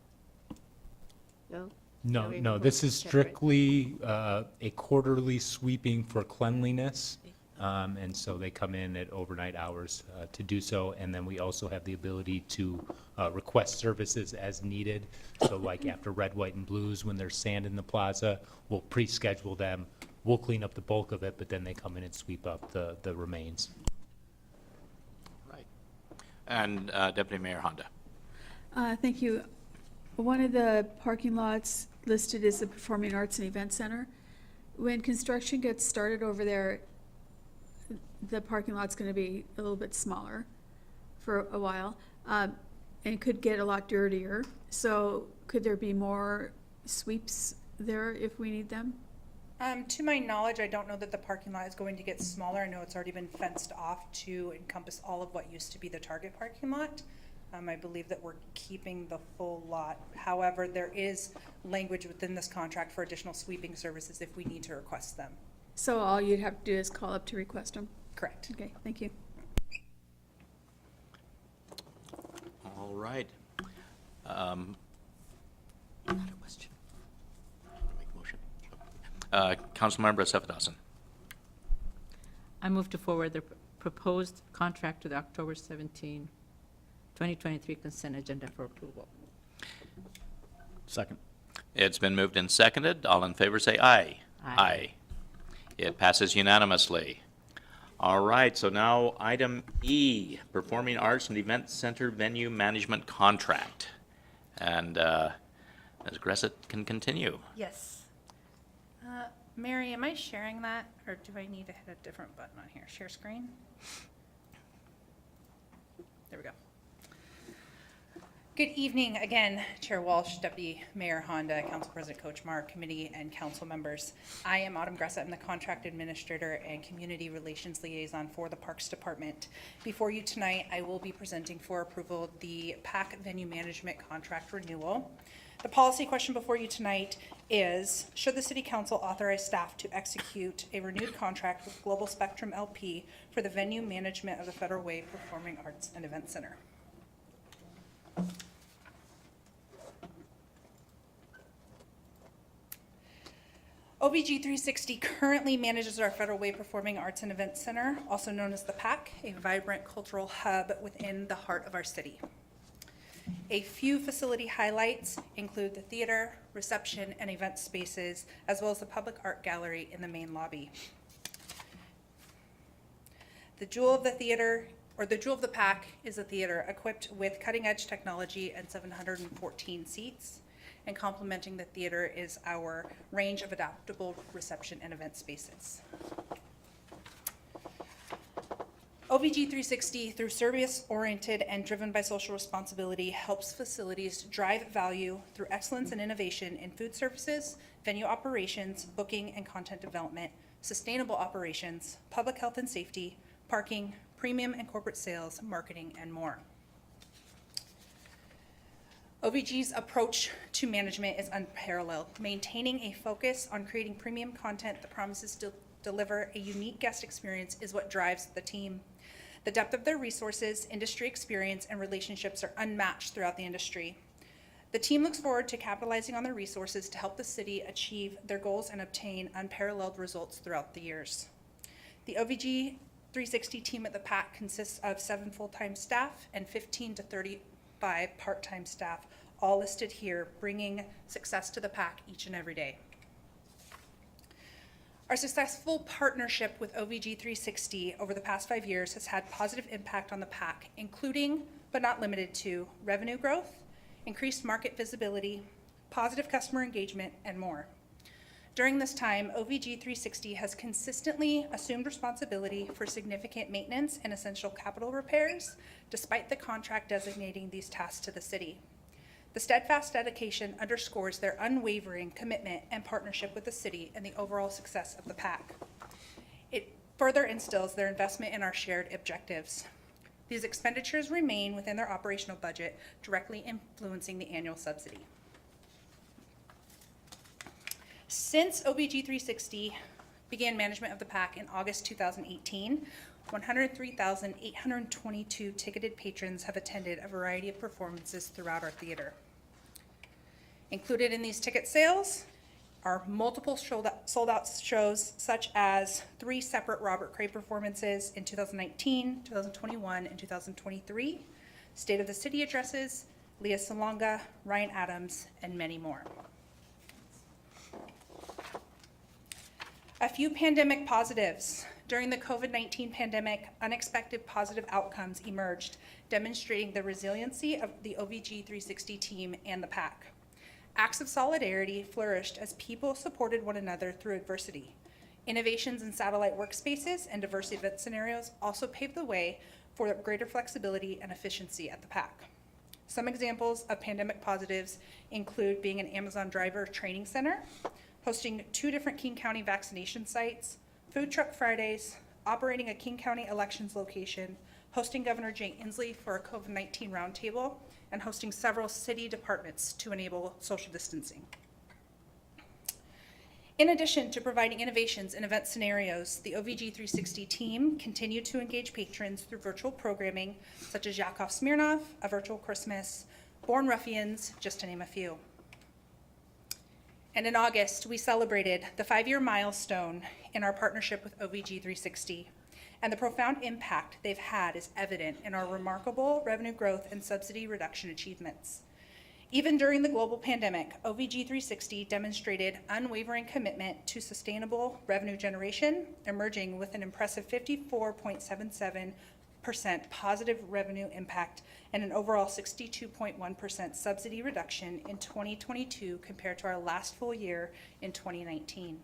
no? No, Snow no, this removal is separate. strictly a quarterly sweeping for cleanliness. And so they come in at overnight hours to do so. And then we also have the ability to request services as needed. So like after red, white, and blues, when there's sand in the plaza, we'll pre-schedule them. We'll clean up the bulk of it, but then they come in and sweep up the remains. Right. And Deputy Mayor Honda. Thank you. One of the parking lots listed is the Performing Arts and Event Center. When construction gets started over there, the parking lot's gonna be a little bit smaller for a while, and it could get a lot dirtier. So could there be more sweeps there if we need them? To my knowledge, I don't know that the parking lot is going to get smaller. I know it's already been fenced off to encompass all of what used to be the Target parking lot. I believe that we're keeping the full lot. However, there is language within this contract for additional sweeping services if we need to request them. So all you'd have to do is call up to request them? Correct. Okay, thank you. All right. I had a question. Make a motion. Councilmember Sefadossin. I move to forward the proposed contract to the October 17, 2023 consent agenda for approval. Second. It's been moved and seconded. All in favor say aye. Aye. It passes unanimously. All right, so now item E, Performing Arts and Event Center Venue Management Contract. And Ms. Gressett can continue. Yes. Mary, am I sharing that, or do I need to hit a different button on here? Share screen? There we go. Good evening again, Chair Walsh, Deputy Mayor Honda, Council President Kochmar, committee, and council members. I am Autumn Gressett. I'm the Contract Administrator and Community Relations Liaison for the Parks Department. Before you tonight, I will be presenting for approval the PAC Venue Management Contract Renewal. The policy question before you tonight is, should the City Council authorize staff to execute a renewed contract with Global Spectrum LP for the venue management of the Federal Way Performing Arts and Event Center? OVG 360 currently manages our Federal Way Performing Arts and Event Center, also known as the PAC, a vibrant cultural hub within the heart of our city. A few facility highlights include the theater, reception, and event spaces, as well as the public art gallery in the main lobby. The jewel of the theater, or the jewel of the PAC, is a theater equipped with cutting-edge technology and 714 seats. And complementing the theater is our range of adaptable reception and event spaces. OVG 360, through service-oriented and driven by social responsibility, helps facilities drive value through excellence and innovation in food services, venue operations, booking and content development, sustainable operations, public health and safety, parking, premium and corporate sales, marketing, and more. OVG's approach to management is unparalleled, maintaining a focus on creating premium content that promises to deliver a unique guest experience is what drives the team. The depth of their resources, industry experience, and relationships are unmatched throughout the industry. The team looks forward to capitalizing on their resources to help the city achieve their goals and obtain unparalleled results throughout the years. The OVG 360 team at the PAC consists of 7 full-time staff and 15 to 35 part-time staff, all listed here, bringing success to the PAC each and every day. Our successful partnership with OVG 360 over the past 5 years has had positive impact on the PAC, including, but not limited to, revenue growth, increased market visibility, positive customer engagement, and more. During this time, OVG 360 has consistently assumed responsibility for significant maintenance and essential capital repairs, despite the contract designating these tasks to the city. The steadfast dedication underscores their unwavering commitment and partnership with the city and the overall success of the PAC. It further instills their investment in our shared objectives. These expenditures remain within their operational budget, directly influencing the annual subsidy. Since OVG 360 began management of the PAC in August 2018, 103,822 ticketed patrons have attended a variety of performances throughout our theater. Included in these ticket sales are multiple sold-out shows, such as 3 separate Robert Cray performances in 2019, 2021, and 2023, State of the City addresses, Leah Salonga, Ryan Adams, and many more. A few pandemic positives. During the COVID-19 pandemic, unexpected positive outcomes emerged, demonstrating the resiliency of the OVG 360 team and the PAC. Acts of solidarity flourished as people supported one another through adversity. Innovations in satellite workspaces and diverse event scenarios also paved the way for greater flexibility and efficiency at the PAC. Some examples of pandemic positives include being an Amazon driver training center, hosting 2 different King County vaccination sites, Food Truck Fridays, operating a King County elections location, hosting Governor Jay Inslee for a COVID-19 roundtable, and hosting several city departments to enable social distancing. In addition to providing innovations in event scenarios, the OVG 360 team continued to engage patrons through virtual programming such as Yakov Smirnov, A Virtual Christmas, Born Ruffians, just to name a few. And in August, we celebrated the 5-year milestone in our partnership with OVG 360, and the profound impact they've had is evident in our remarkable revenue growth and subsidy reduction achievements. Even during the global pandemic, OVG 360 demonstrated unwavering commitment to sustainable revenue generation, emerging with an impressive 54.77% positive revenue impact and an overall 62.1% subsidy reduction in 2022 compared to our last full year in 2019.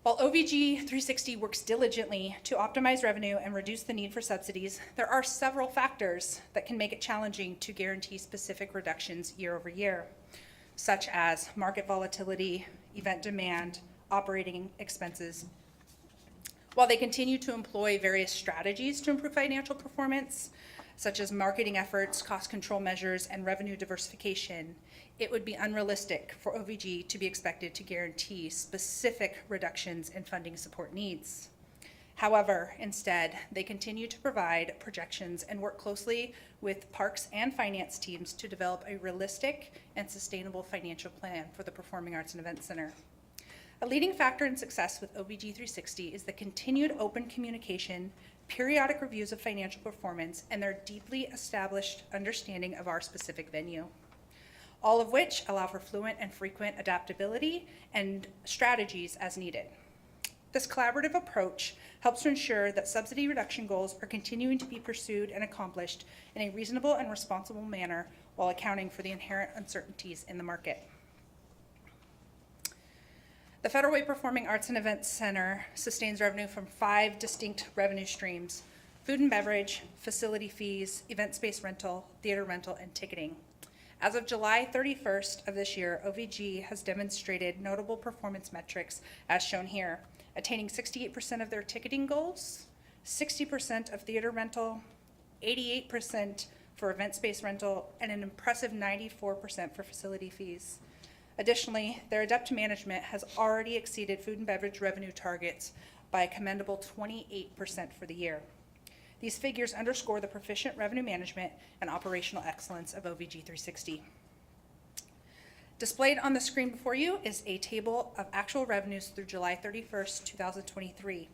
While OVG 360 works diligently to optimize revenue and reduce the need for subsidies, there are several factors that can make it challenging to guarantee specific reductions year over year, such as market volatility, event demand, operating expenses. While they continue to employ various strategies to improve financial performance, such as marketing efforts, cost control measures, and revenue diversification, it would be unrealistic for OVG to be expected to guarantee specific reductions in funding support needs. However, instead, they continue to provide projections and work closely with parks and finance teams to develop a realistic and sustainable financial plan for the Performing Arts and Event Center. A leading factor in success with OVG 360 is the continued open communication, periodic reviews of financial performance, and their deeply established understanding of our specific venue, all of which allow for fluent and frequent adaptability and strategies as needed. This collaborative approach helps to ensure that subsidy reduction goals are continuing to be pursued and accomplished in a reasonable and responsible manner while accounting for the inherent uncertainties in the market. The Federal Way Performing Arts and Events Center sustains revenue from 5 distinct revenue streams: food and beverage, facility fees, event space rental, theater rental, and ticketing. As of July 31st of this year, OVG has demonstrated notable performance metrics as shown here, attaining 68% of their ticketing goals, 60% of theater rental, 88% for event space rental, and an impressive 94% for facility fees. Additionally, their adept management has already exceeded food and beverage revenue targets by a commendable 28% for the year. These figures underscore the proficient revenue management and operational excellence of OVG 360. Displayed on the screen before you is a table of actual revenues through July 31st, 2023. It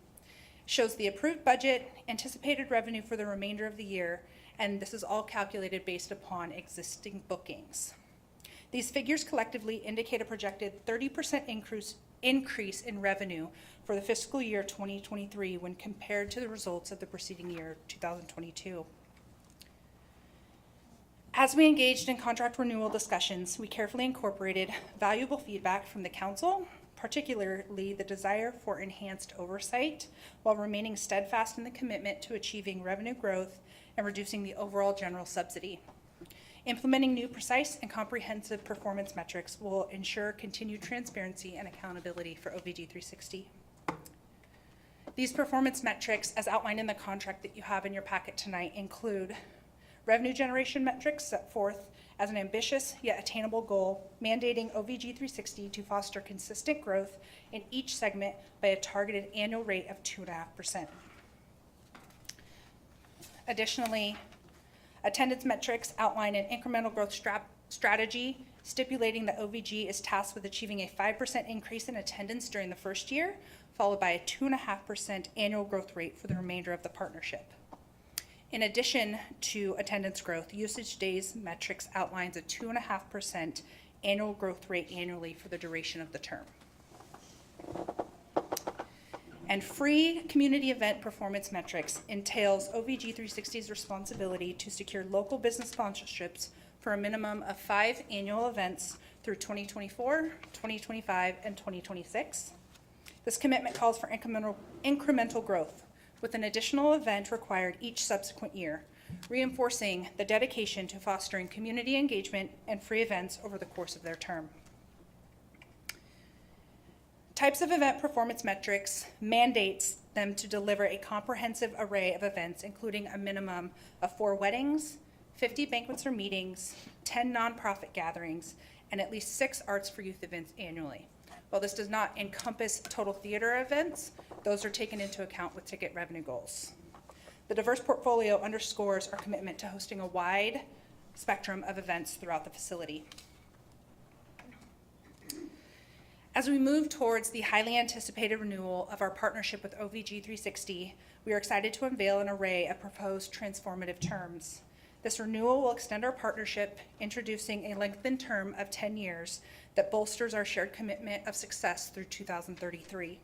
shows the approved budget, anticipated revenue for the remainder of the year, and this is all calculated based upon existing bookings. These figures collectively indicate a projected 30% increase in revenue for the fiscal year 2023 when compared to the results of the preceding year, 2022. As we engaged in contract renewal discussions, we carefully incorporated valuable feedback from the council, particularly the desire for enhanced oversight, while remaining steadfast in the commitment to achieving revenue growth and reducing the overall general subsidy. Implementing new, precise, and comprehensive performance metrics will ensure continued transparency and accountability for OVG 360. These performance metrics, as outlined in the contract that you have in your packet tonight, include revenue generation metrics set forth as an ambitious yet attainable goal, mandating OVG 360 to foster consistent growth in each segment by a targeted annual rate of 2.5%. Additionally, attendance metrics outline an incremental growth strategy, stipulating that OVG is tasked with achieving a 5% increase in attendance during the first year, followed by a 2.5% annual growth rate for the remainder of the partnership. In addition to attendance growth, usage days metrics outlines a 2.5% annual growth rate annually for the duration of the term. And free community event performance metrics entails OVG 360's responsibility to secure local business sponsorships for a minimum of 5 annual events through 2024, 2025, and 2026. This commitment calls for incremental growth, with an additional event required each subsequent year, reinforcing the dedication to fostering community engagement and free events over the course of their term. Types of event performance metrics mandates them to deliver a comprehensive array of events, including a minimum of 4 weddings, 50 banquets or meetings, 10 nonprofit gatherings, and at least 6 arts for youth events annually. While this does not encompass total theater events, those are taken into account with ticket revenue goals. The diverse portfolio underscores our commitment to hosting a wide spectrum of events throughout the facility. As we move towards the highly anticipated renewal of our partnership with OVG 360, we are excited to unveil an array of proposed transformative terms. This renewal will extend our partnership, introducing a lengthened term of 10 years that bolsters our shared commitment of success through 2033.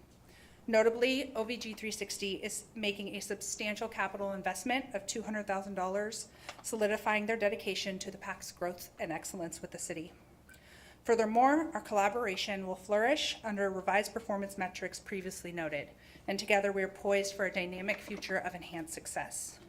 Notably, OVG 360 is making a substantial capital investment of $200,000, solidifying their dedication to the PAC's growth and excellence with the city. Furthermore, our collaboration will flourish under revised performance metrics previously noted, and together we are poised for a dynamic future of enhanced success.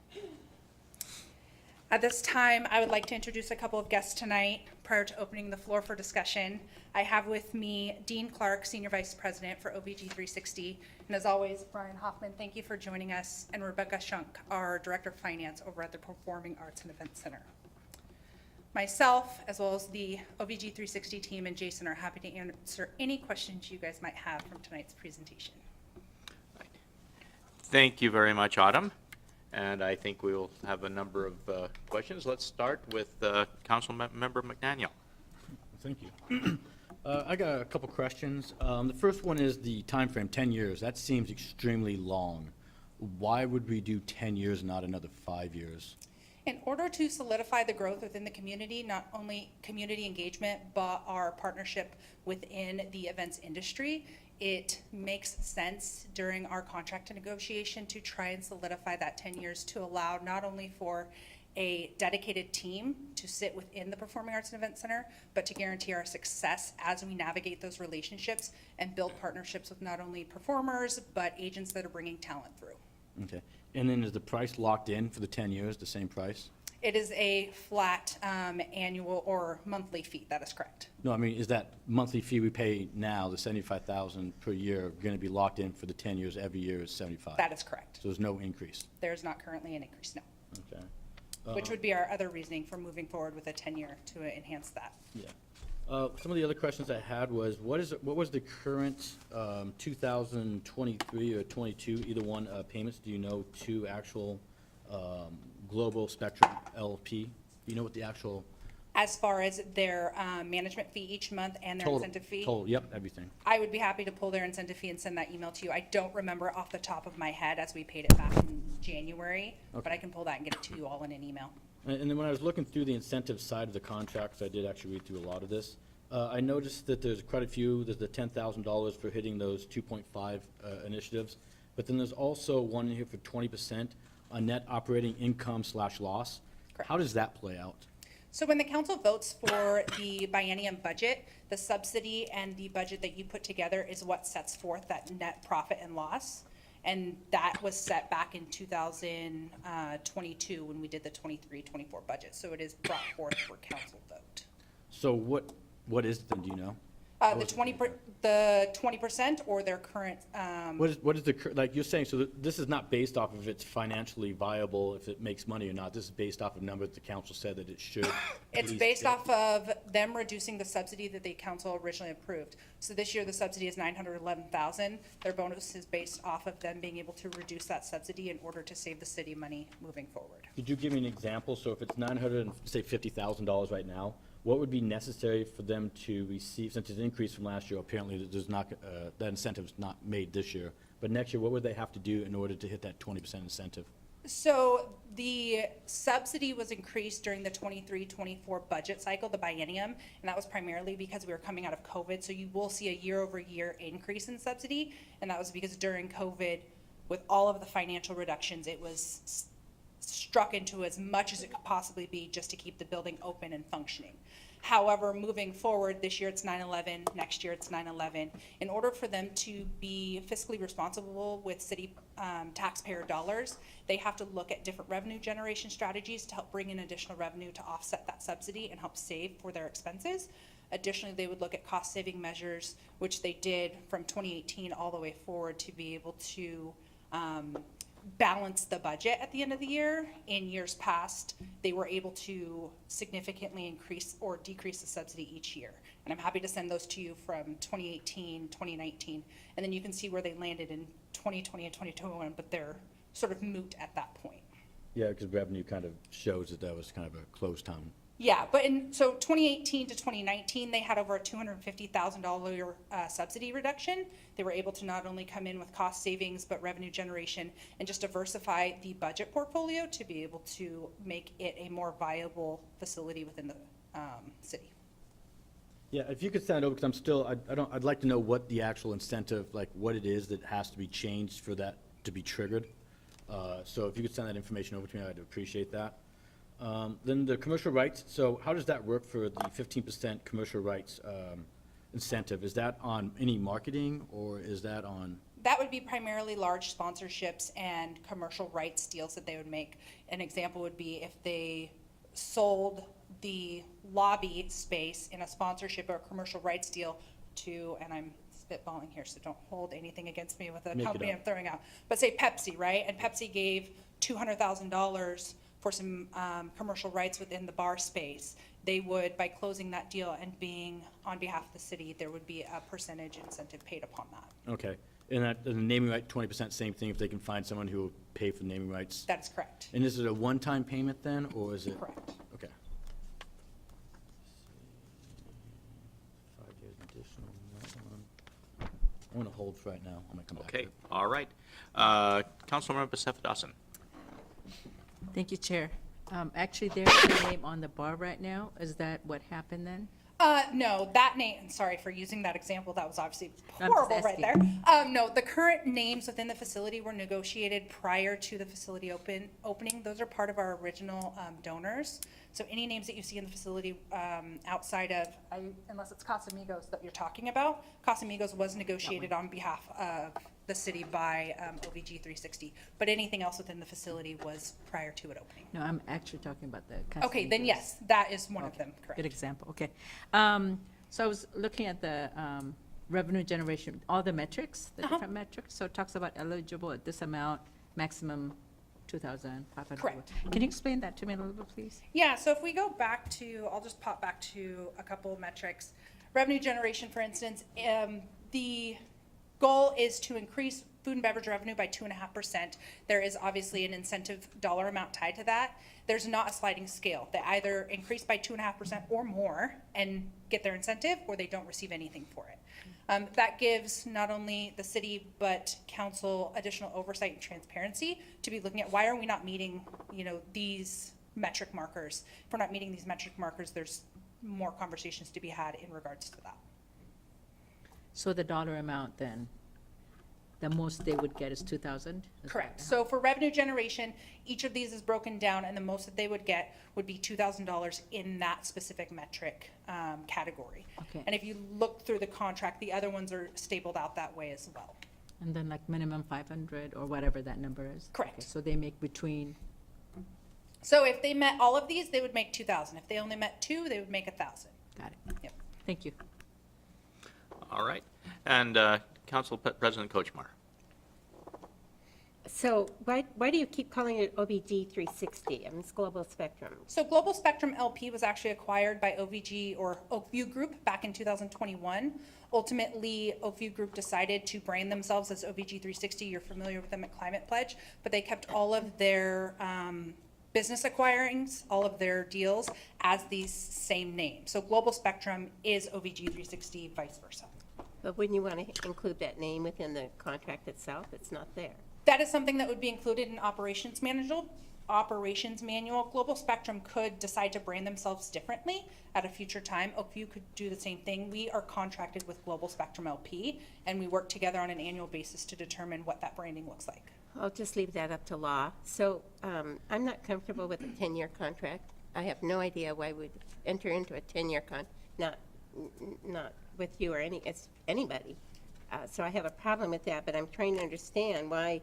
At this time, I would like to introduce a couple of guests tonight prior to opening the floor for discussion. I have with me Dean Clark, Senior Vice President for OVG 360, and as always, Brian Hoffman, thank you for joining us, and Rebecca Shunk, our Director of Finance over at the Performing Arts and Events Center. Myself, as well as the OVG 360 team and Jason, are happy to answer any questions you guys might have from tonight's presentation. Thank you very much, Autumn. And I think we will have a number of questions. Let's start with Council Member McDaniel. Thank you. I got a couple questions. The first one is the time frame, 10 years. That seems extremely long. Why would we do 10 years, not another 5 years? In order to solidify the growth within the community, not only community engagement, but our partnership within the events industry, it makes sense during our contract negotiation to try and solidify that 10 years to allow not only for a dedicated team to sit within the Performing Arts and Events Center, but to guarantee our success as we navigate those relationships and build partnerships with not only performers, but agents that are bringing talent through. Okay. And then is the price locked in for the 10 years, the same price? It is a flat annual or monthly fee, that is correct. No, I mean, is that monthly fee we pay now, the $75,000 per year, going to be locked in for the 10 years, every year is 75? That is correct. So there's no increase? There is not currently an increase, no. Okay. Which would be our other reasoning for moving forward with a 10-year to enhance that. Yeah. Some of the other questions I had was, what was the current 2023 or 22, either one, payments, do you know, to actual Global Spectrum LP? Do you know what the actual? As far as their management fee each month and their incentive fee? Total, yep, everything. I would be happy to pull their incentive fee and send that email to you. I don't remember off the top of my head as we paid it back in January, but I can pull that and get it to you all in an email. And then when I was looking through the incentive side of the contracts, I did actually read through a lot of this. I noticed that there's quite a few. There's the $10,000 for hitting those 2.5 initiatives, but then there's also one here for 20% on net operating income / loss. Correct. How does that play out? So when the council votes for the biennium budget, the subsidy and the budget that you put together is what sets forth that net profit and loss. And that was set back in 2022 when we did the 23-24 budget. So it is brought forth for council vote. So what is it then, do you know? The 20% or their current, What is the, like you're saying, so this is not based off of it's financially viable, if it makes money or not. This is based off of numbers the council said that it should. at it's least based get. off of them reducing the subsidy that the council originally approved. So this year, the subsidy is 911,000. Their bonus is based off of them being able to reduce that subsidy in order to save the city money moving forward. Could you give me an example? So if it's $950,000 right now, what would be necessary for them to receive, since it's increased from last year, apparently there's not, that incentive's not made this year, but next year, what would they have to do in order to hit that 20% incentive? So the subsidy was increased during the 23-24 budget cycle, the biennium, and that was primarily because we were coming out of COVID. So you will see a year-over-year increase in subsidy, and that was because during COVID, with all of the financial reductions, it was struck into as much as it could possibly be just to keep the building open and functioning. However, moving forward, this year it's 9/11, next year it's 9/11. In order for them to be fiscally responsible with city taxpayer dollars, they have to look at different revenue generation strategies to help bring in additional revenue to offset that subsidy and help save for their expenses. Additionally, they would look at cost-saving measures, which they did from 2018 all the way forward to be able to balance the budget at the end of the year. In years past, they were able to significantly increase or decrease the subsidy each year. And I'm happy to send those to you from 2018, 2019, and then you can see where they landed in 2020 and 2021, but they're sort of moot at that point. Yeah, because revenue kind of shows that that was kind of a closed town. Yeah, but so 2018 to 2019, they had over a $250,000 subsidy reduction. They were able to not only come in with cost savings, but revenue generation and just diversify the budget portfolio to be able to make it a more viable facility within the city. Yeah, if you could send it over, because I'm still, I'd like to know what the actual incentive, like what it is that has to be changed for that to be triggered. So if you could send that information over to me, I'd appreciate that. Then the commercial rights, so how does that work for the 15% commercial rights incentive? Is that on any marketing or is that on? That would be primarily large sponsorships and commercial rights deals that they would make. An example would be if they sold the lobby space in a sponsorship or a commercial rights deal to, and I'm spitballing here, so don't hold anything against me with the company I'm throwing out, but say Pepsi, right? And Pepsi gave $200,000 for some commercial rights within the bar space. They would, by closing that deal and being on behalf of the city, there would be a percentage incentive paid upon that. Okay, and that, the naming right, 20%, same thing if they can find someone who will pay for naming rights? That is correct. And is it a one-time payment then, or is it? Correct. Okay. 5 years additional, that one. I'm gonna hold for right now, I'm gonna come back to Okay, it. all right. Councilmember Sefadossin. Thank you, Chair. Actually, there's a name on the bar right now. Is that what happened then? No, that name, sorry for using that example, that was obviously I'm just horrible right there. asking. No, the current names within the facility were negotiated prior to the facility opening. Those are part of our original donors. So any names that you see in the facility outside of, unless it's Casamigos that you're talking about, Casamigos was negotiated on behalf of the city by OVG 360. But anything else within the facility was prior to it opening. No, I'm actually talking about the. Okay, then Casamigos. yes, that is one of them, correct. Good example, okay. So I was looking at the revenue generation, all the metrics, the different metrics. So it talks about eligible at this amount, maximum 2,500. Correct. Can you explain that to me a little bit, please? Yeah, so if we go back to, I'll just pop back to a couple of metrics. Revenue generation, for instance, the goal is to increase food and beverage revenue by 2.5%. There is obviously an incentive dollar amount tied to that. There's not a sliding scale. They either increase by 2.5% or more and get their incentive, or they don't receive anything for it. That gives not only the city but council additional oversight and transparency to be looking at why are we not meeting, these metric markers. If we're not meeting these metric markers, there's more conversations to be had in regards to that. So the dollar amount then, the most they would get is 2,000? Correct. So for revenue generation, each of these is broken down, and the most that they would get would be $2,000 in that specific metric category. Okay. And if you look through the contract, the other ones are stapled out that way as well. And then like minimum 500 or whatever that number is? Correct. Okay, so they make between, So if they met all of these, they would make 2,000. If they only met 2, they would make 1,000. got it. Yep. Thank you. All right. And Council President Kochmar. So why do you keep calling it OBG 360? I mean, it's Global Spectrum. So Global Spectrum LP was actually acquired by OVG or Oakview Group back in 2021. Ultimately, Oakview Group decided to brand themselves as OVG 360. You're familiar with them at Climate Pledge, but they kept all of their business acquirings, all of their deals as the same name. So Global Spectrum is OVG 360, vice versa. But wouldn't you want to include that name within the contract itself? It's not there. That is something that would be included in operations manual. Global Spectrum could decide to brand themselves differently at a future time. Oakview could do the same thing. We are contracted with Global Spectrum LP, and we work together on an annual basis to determine what that branding looks like. I'll just leave that up to law. So I'm not comfortable with a 10-year contract. I have no idea why we'd enter into a 10-year not with you or anybody. So I have a problem with that, but I'm trying to understand why.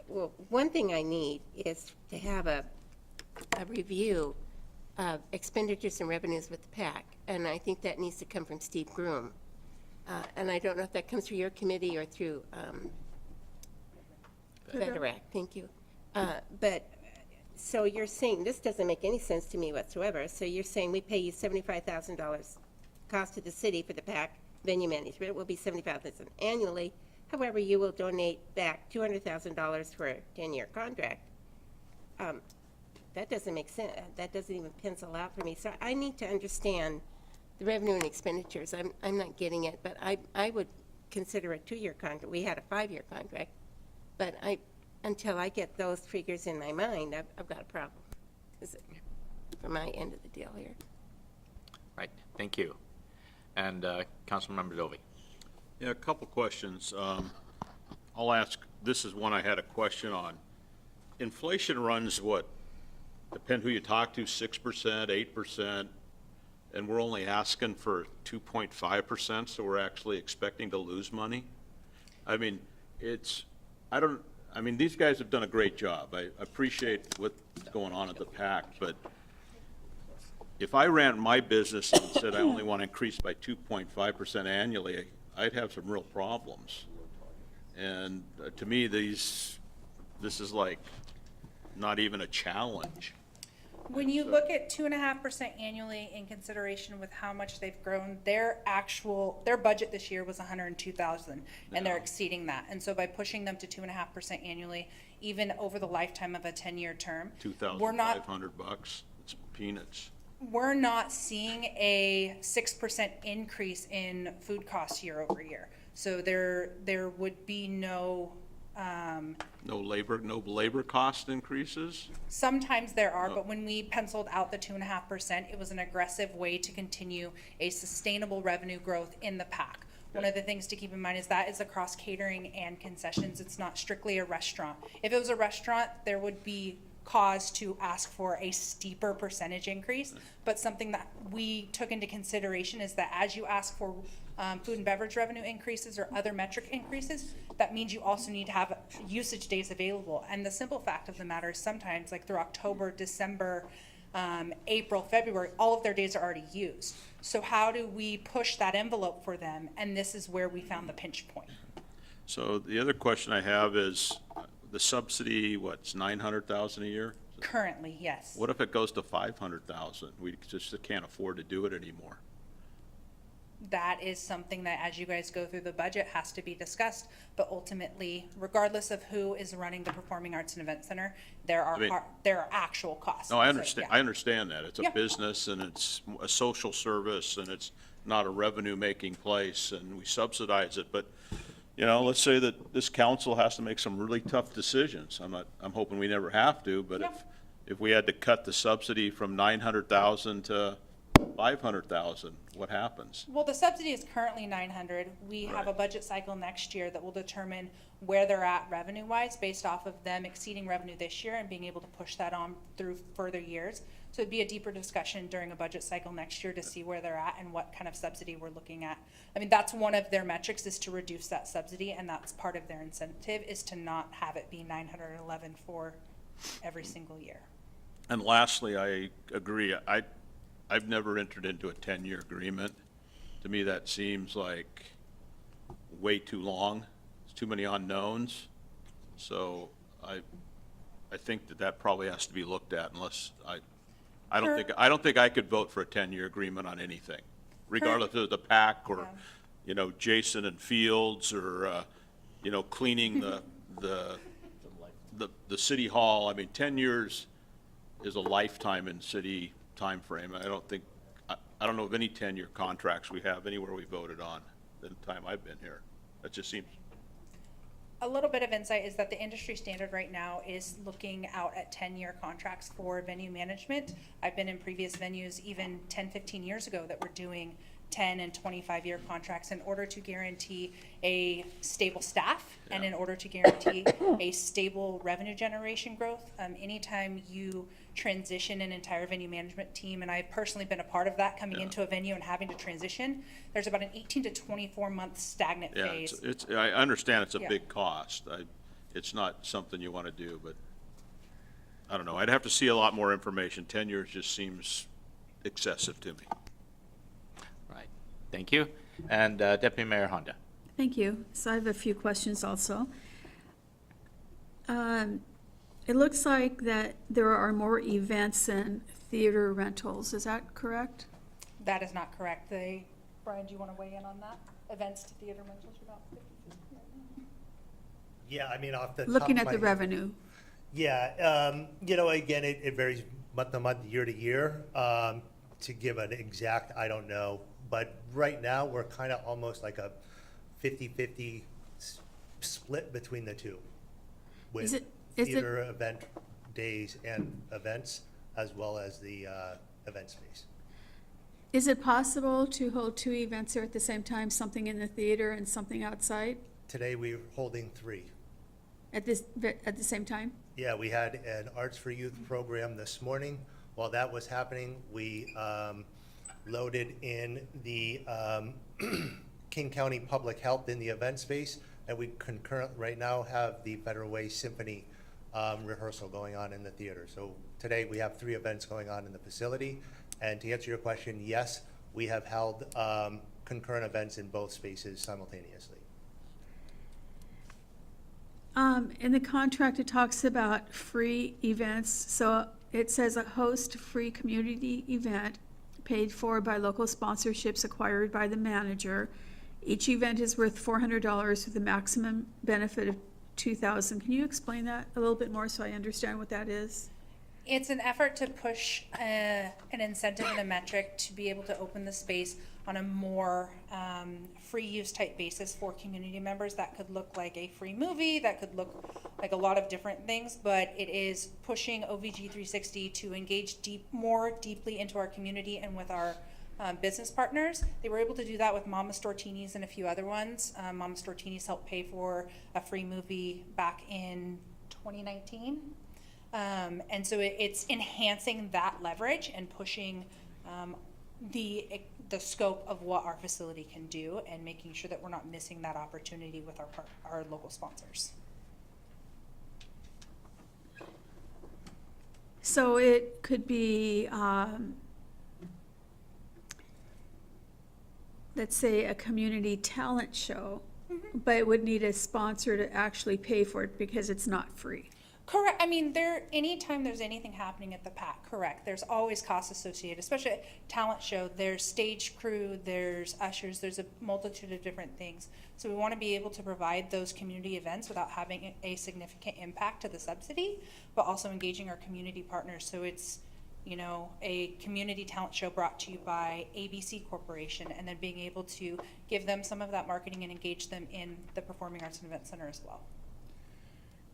Well, one thing I need is to have a review of expenditures and revenues with the PAC, and I think that needs to come from Steve Groom. And I don't know if that comes through your committee or through FedErac. Thank you. But so you're saying, this doesn't make any sense to me whatsoever. So you're saying we pay you $75,000 cost to the city for the PAC venue management. It will be $75,000 annually. However, you will donate back $200,000 for a 10-year contract. That doesn't make sense. That doesn't even pencil out for me. So I need to understand the revenue and expenditures. I'm not getting it, but I would consider a 2-year contract. We had a 5-year contract, but until I get those figures in my mind, I've got a problem. Is it from my end of the deal here? Right. Thank you. And Councilmember Dovey. Yeah, a couple questions. I'll ask, this is one I had a question on. Inflation runs what, depend who you talk to, 6%, 8%, and we're only asking for 2.5%, so we're actually expecting to lose money? I mean, these guys have done a great job. I appreciate what's going on at the PAC, but if I ran my business and said I only want to increase by 2.5% annually, I'd have some real problems. And to me, this is like not even a challenge. When you look at 2.5% annually in consideration with how much they've grown, their budget this year was $102,000, and they're exceeding that. And so by pushing them to 2.5% annually, even over the lifetime of a 10-year term, $2,500, it's peanuts. we're not seeing a 6% increase in food costs year over year. So there would be no. No labor cost increases? Sometimes there are, but when we penciled out the 2.5%, it was an aggressive way to continue a sustainable revenue growth in the PAC. One of the things to keep in mind is that is across catering and concessions. It's not strictly a restaurant. If it was a restaurant, there would be cause to ask for a steeper percentage increase, but something that we took into consideration is that as you ask for food and beverage revenue increases or other metric increases, that means you also need to have usage days available. And the simple fact of the matter is sometimes, like through October, December, April, February, all of their days are already used. So how do we push that envelope for them? And this is where we found the pinch point. So the other question I have is, the subsidy, what's $900,000 a year? Currently, yes. What if it goes to $500,000? We just can't afford to do it anymore. That is something that, as you guys go through the budget, has to be discussed. But ultimately, regardless of who is running the Performing Arts and Event Center, there are actual costs. No, I So, understand. yeah. I understand that. It's a Yeah. business and it's a social service and it's not a revenue-making place and we subsidize it. But, you know, let's say that this council has to make some really tough decisions. I'm hoping we never have to, but if we had to cut the subsidy from $900,000 to 500,000, what happens? Well, the subsidy is currently 900. We have a Right. budget cycle next year that will determine where they're at revenue-wise based off of them exceeding revenue this year and being able to push that on through further years. So it'd be a deeper discussion during a budget cycle next year to see where they're at and what kind of subsidy we're looking at. I mean, that's one of their metrics, is to reduce that subsidy, and that's part of their incentive, is to not have it be 911 for every single year. And lastly, I agree, I've never entered into a 10-year agreement. To me, that seems like way too long. There's too many unknowns. So I think that probably has to be looked at, unless I don't think I could vote for a 10-year agreement on anything, regardless of the PAC or, Jason and Fields, or, cleaning the city hall. I mean, 10 years is a lifetime in city time frame. I don't know of any 10-year contracts we have anywhere we voted on in the time I've been here. That just seems, A little bit of insight is that the industry standard right now is looking out at 10-year contracts for venue management. I've been in previous venues even 10, 15 years ago that were doing 10 and 25-year contracts in order to guarantee a stable staff and in order to guarantee a stable revenue generation growth. Anytime you transition an entire venue management team, and I've personally been a part of that, coming into a venue and having to transition, there's about an 18 to 24-month stagnant yeah, phase. I understand it's a Yeah. big cost. It's not something you want to do, but I don't know. I'd have to see a lot more information. 10 years just seems excessive to me. Right. Thank you. And Deputy Mayor Honda. Thank you. So I have a few questions also. It looks like that there are more events than theater rentals. Is that correct? That is not correct. Brian, do you want to weigh in on that? Events to theater rentals are about 50/50 right now. Yeah, I mean, off the top Looking of at my the head. revenue. Yeah, again, it varies month to month, year to year. To give an exact, I don't know. But right now, we're kind of almost like a 50-50 split between the two. Is With it- theater event days and events, as well as the event space. Is it possible to hold two events here at the same time, something in the theater and something outside Today, we're holding 3. at the same time? Yeah, we had an Arts for Youth program this morning. While that was happening, we loaded in the King County Public Health in the event space, and we right now have the Federal Way Symphony rehearsal going on in the theater. So today, we have 3 events going on in the facility. And to answer your question, yes, we have held concurrent events in both spaces simultaneously. In the contract, it talks about free events. So it says a host free community event paid for by local sponsorships acquired by the manager. Each event is worth $400 with a maximum benefit of $2,000. Can you explain that a little bit more so I understand what that is? It's an effort to push an incentive and a metric to be able to open the space on a more free use type basis for community members. That could look like a free movie, that could look like a lot of different things, but it is pushing OVG 360 to engage more deeply into our community and with our business partners. They were able to do that with Mama Stortini's and a few other ones. Mama Stortini's helped pay for a free movie back in 2019. And so it's enhancing that leverage and pushing the scope of what our facility can do and making sure that we're not missing that opportunity with our local sponsors. So it could be, let's say, a community talent show, but it would need a sponsor to actually pay for it because it's not free. Correct. I mean, anytime there's anything happening at the PAC, correct, there's always costs associated, especially a talent show. There's stage crew, there's ushers, there's a multitude of different things. So we want to be able to provide those community events without having a significant impact to the subsidy, but also engaging our community partners. So it's, a community talent show brought to you by ABC Corporation, and then being able to give them some of that marketing and engage them in the Performing Arts and Event Center as well.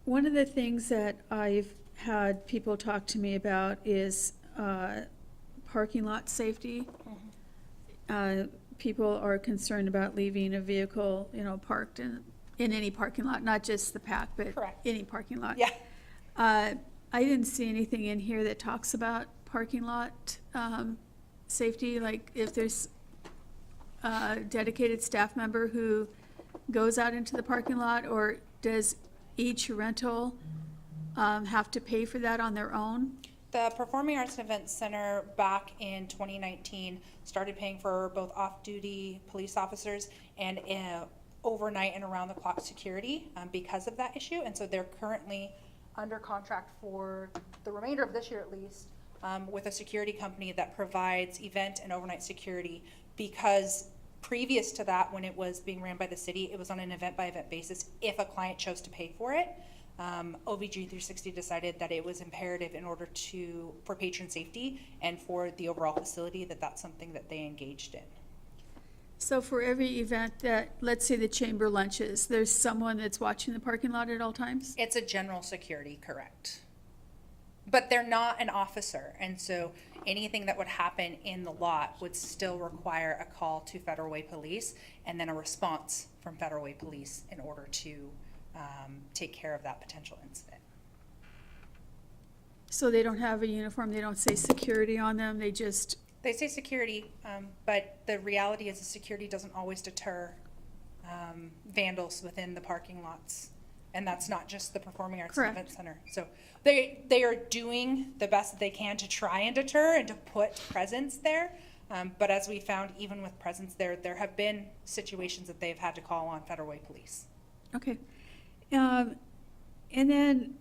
One of the things that I've had people talk to me about is parking lot safety. People are concerned about leaving a vehicle, parked in any parking lot, not just the PAC, but Correct. any parking lot. Yeah. I didn't see anything in here that talks about parking lot safety, like if there's a dedicated staff member who goes out into the parking lot, or does each rental have to pay for that on their own? The Performing Arts and Events Center back in 2019 started paying for both off-duty police officers and overnight and around-the-clock security because of that issue. And so they're currently under contract for the remainder of this year at least with a security company that provides event and overnight security, because previous to that, when it was being ran by the city, it was on an event-by-event basis if a client chose to pay for it. OVG 360 decided that it was imperative in order for patron safety and for the overall facility that's something that they engaged in. So for every event that, let's say the chamber lunches, there's someone that's watching the parking lot at all times? It's a general security, correct. But they're not an officer, and so anything that would happen in the lot would still require a call to Federal Way Police and then a response from Federal Way Police in order to take care of that potential incident. So they don't have a uniform, they don't say security on them, they say security, but the reality is the security doesn't always deter vandals within the parking lots. And that's not just the Performing Arts and Correct. Event Center. So they are doing the best that they can to try and deter and to put presence there. But as we found, even with presence there have been situations that they've had to call on Federal Way Police. Okay. And then,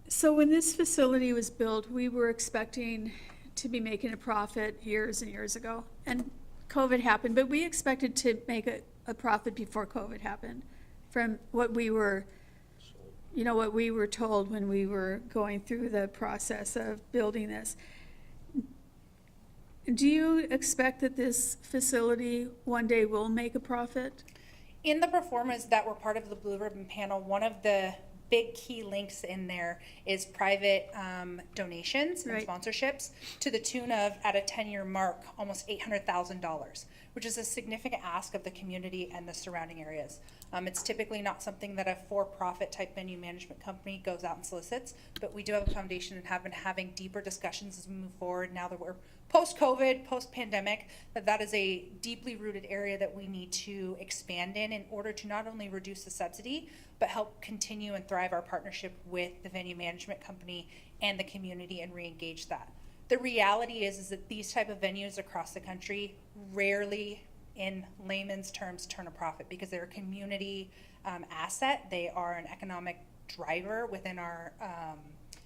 so when this facility was built, we were expecting to be making a profit years and years ago. And COVID happened, but we expected to make a profit before COVID happened, from what we were, what we were told when we were going through the process of building this. Do you expect that this facility one day will make a profit? In the performers that were part of the Blue Ribbon panel, one of the big key links in there is private donations and Right. sponsorships to the tune of, at a 10-year mark, almost $800,000, which is a significant ask of the community and the surrounding areas. It's typically not something that a for-profit type venue management company goes out and solicits, but we do have a foundation and have been having deeper discussions as we move forward now that we're post-COVID, post-pandemic, that is a deeply rooted area that we need to expand in order to not only reduce the subsidy, but help continue and thrive our partnership with the venue management company and the community and re-engage that. The reality is that these type of venues across the country rarely, in layman's terms, turn a profit because they're a community asset. They are an economic driver within our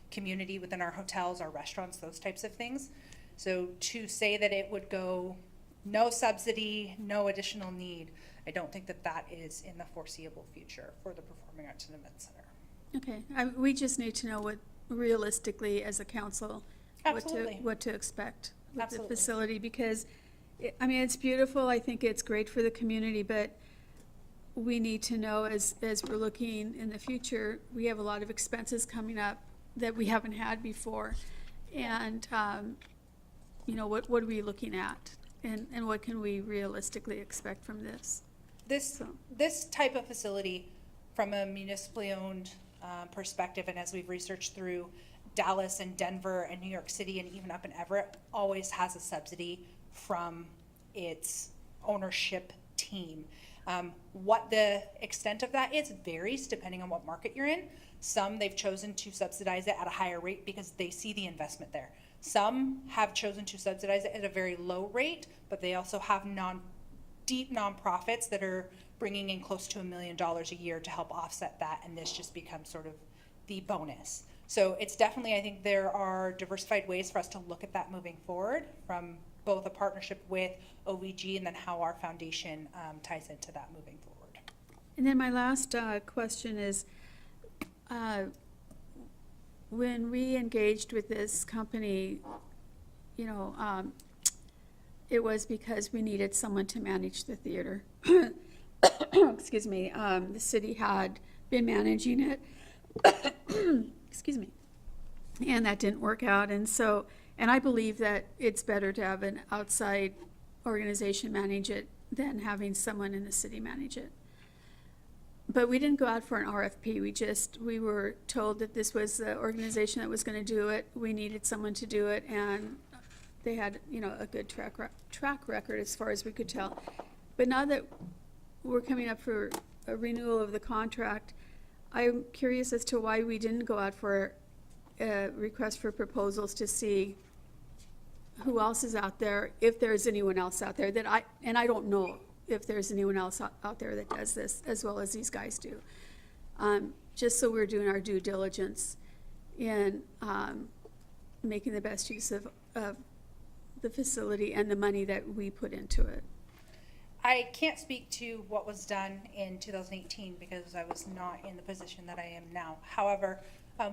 community, within our hotels, our restaurants, those types of things. So to say that it would go no subsidy, no additional need, I don't think that is in the foreseeable future for the Performing Arts and Events Center. Okay, we just need to know what realistically, as a council, Absolutely. what to expect with Absolutely. the facility, because, it's beautiful, I think it's great for the community, but we need to know, as we're looking in the future, we have a lot of expenses coming up that we haven't had before, and, what are we looking at, and what can we realistically expect from this? This type of facility, from a municipally owned perspective, and as we've researched through Dallas and Denver and New York City and even up in Everett, always has a subsidy from its ownership team. What the extent of that is varies depending on what market you're in. Some, they've chosen to subsidize it at a higher rate because they see the investment there. Some have chosen to subsidize it at a very low rate, but they also have deep nonprofits that are bringing in close to $1 million a year to help offset that, and this just becomes sort of the bonus. So it's definitely, I think there are diversified ways for us to look at that moving forward, from both a partnership with OVG and then how our foundation ties into that moving forward. And then my last question is, when we engaged with this company, it was because we needed someone to manage the theater. Excuse me. The city had been managing it. Excuse me. And that didn't work out. And so, and I believe that it's better to have an outside organization manage it than having someone in the city manage it. But we didn't go out for an RFP. We were told that this was the organization that was going to do it. We needed someone to do it, and they had, a good track record as far as we could tell. But now that we're coming up for a renewal of the contract, I'm curious as to why we didn't go out for a request for proposals to see who else is out there, if there's anyone else out there and I don't know if there's anyone else out there that does this as well as these guys do. Just so we're doing our due diligence in making the best use of the facility and the money that we put into it. I can't speak to what was done in 2018 because I was not in the position that I am now. However,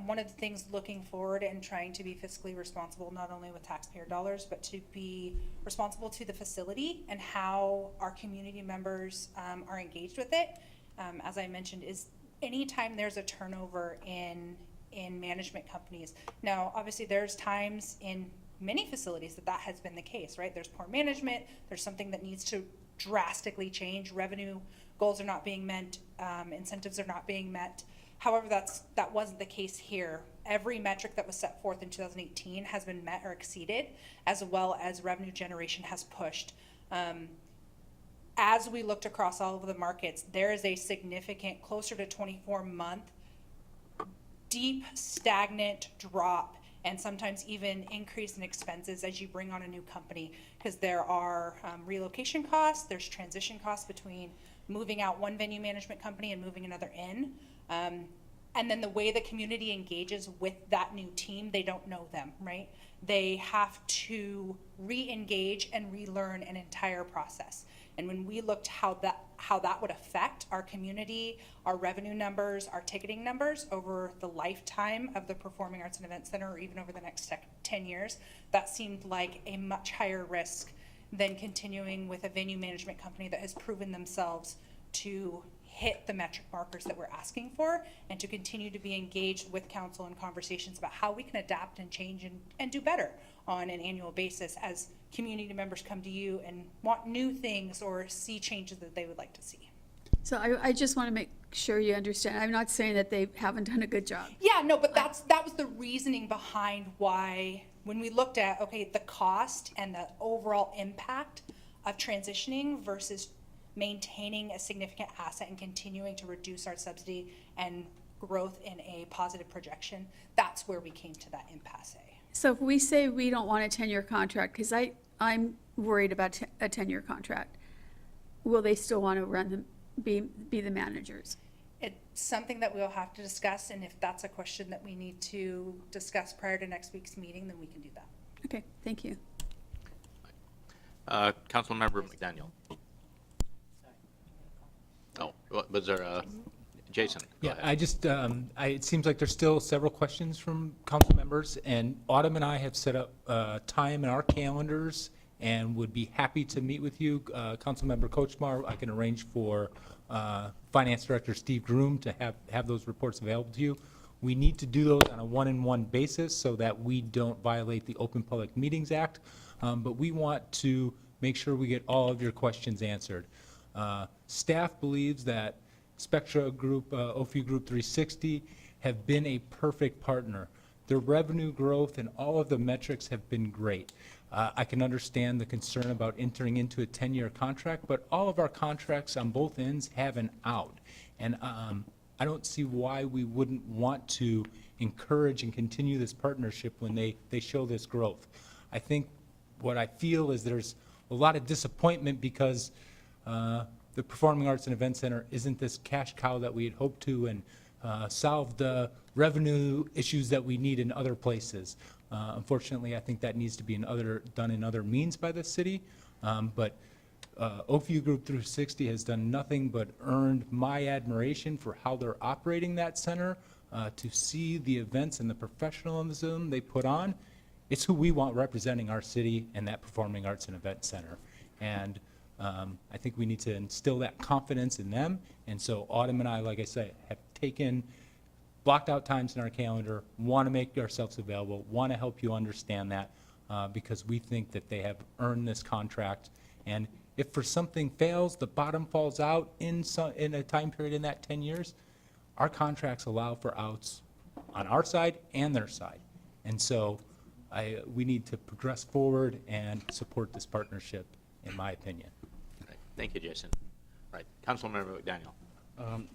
one of the things looking forward and trying to be fiscally responsible, not only with taxpayer dollars, but to be responsible to the facility and how our community members are engaged with it, as I mentioned, is anytime there's a turnover in management companies. Now, obviously, there's times in many facilities that has been the case, right? There's poor management, there's something that needs to drastically change. Revenue goals are not being met, incentives are not being met. However, that wasn't the case here. Every metric that was set forth in 2018 has been met or exceeded, as well as revenue generation has pushed. As we looked across all of the markets, there is a significant, closer to 24-month, deep, stagnant drop, and sometimes even increase in expenses as you bring on a new company, because there are relocation costs, there's transition costs between moving out one venue management company and moving another in. And then the way the community engages with that new team, they don't know them, right? They have to re-engage and relearn an entire process. And when we looked how that would affect our community, our revenue numbers, our ticketing numbers over the lifetime of the Performing Arts and Event Center, or even over the next 10 years, that seemed like a much higher risk than continuing with a venue management company that has proven themselves to hit the metric markers that we're asking for, and to continue to be engaged with council in conversations about how we can adapt and change and do better on an annual basis as community members come to you and want new things or see changes that they would like to see. So I just want to make sure you understand. I'm not saying that they haven't done a good job. Yeah, no, but that was the reasoning behind why, when we looked at, okay, the cost and the overall impact of transitioning versus maintaining a significant asset and continuing to reduce our subsidy and growth in a positive projection, that's where we came to that impasse. So if we say we don't want a 10-year contract, because I'm worried about a 10-year contract, will they still want to run them, be the managers? It's something that we'll have to discuss, and if that's a question that we need to discuss prior to next week's meeting, then we can do that. Okay, thank you. Councilmember McDaniel. Oh, was there Jason? Go Yeah, ahead. I just, it seems like there's still several questions from council members, and Autumn and I have set up time in our calendars and would be happy to meet with you. Councilmember Kochmar, I can arrange for Finance Director Steve Groom to have those reports available to you. We need to do those on a one-on-one basis so that we don't violate the Open Public Meetings Act, but we want to make sure we get all of your questions answered. Staff believes that Spectra Group, OFU Group 360 have been a perfect partner. Their revenue growth and all of the metrics have been great. I can understand the concern about entering into a 10-year contract, but all of our contracts on both ends have an out. And I don't see why we wouldn't want to encourage and continue this partnership when they show this growth. I think what I feel is there's a lot of disappointment because the Performing Arts and Event Center isn't this cash cow that we had hoped to and solve the revenue issues that we need in other places. Unfortunately, I think that needs to be done in other means by the city. But OFU Group 360 has done nothing but earned my admiration for how they're operating that center, to see the events and the professionalism they put on. It's who we want representing our city and that Performing Arts and Event Center. And I think we need to instill that confidence in them. And so Autumn and I, like I say, have taken blocked out times in our calendar, want to make ourselves available, want to help you understand that, because we think that they have earned this contract. And if for something fails, the bottom falls out in a time period in that 10 years, our contracts allow for outs on our side and their side. And so we need to progress forward and support this partnership, in my opinion. Right. Thank you, Jason. Right, Councilmember McDaniel.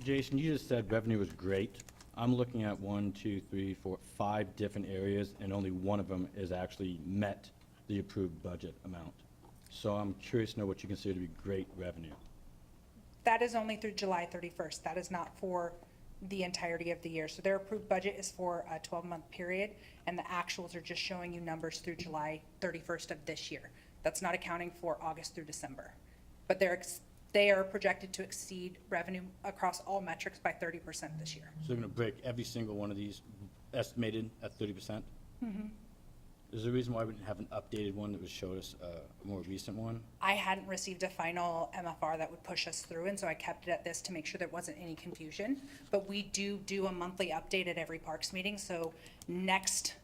Jason, you just said revenue was great. I'm looking at 1, 2, 3, 4, 5 different areas, and only one of them is actually met the approved budget amount. So I'm curious to know what you consider to be great revenue. That is only through July 31st. That is not for the entirety of the year. So their approved budget is for a 12-month period, and the actuals are just showing you numbers through July 31st of this year. That's not accounting for August through December. But they are projected to exceed revenue across all metrics by 30% this year. So they're going to break every single one of these estimated at 30%? Mhm. Is there a reason why we didn't have an updated one that would show us a more recent one? I hadn't received a final MFR that would push us through, and so I kept it at this to make sure there wasn't any confusion. But we do a monthly update at every Parks meeting, so next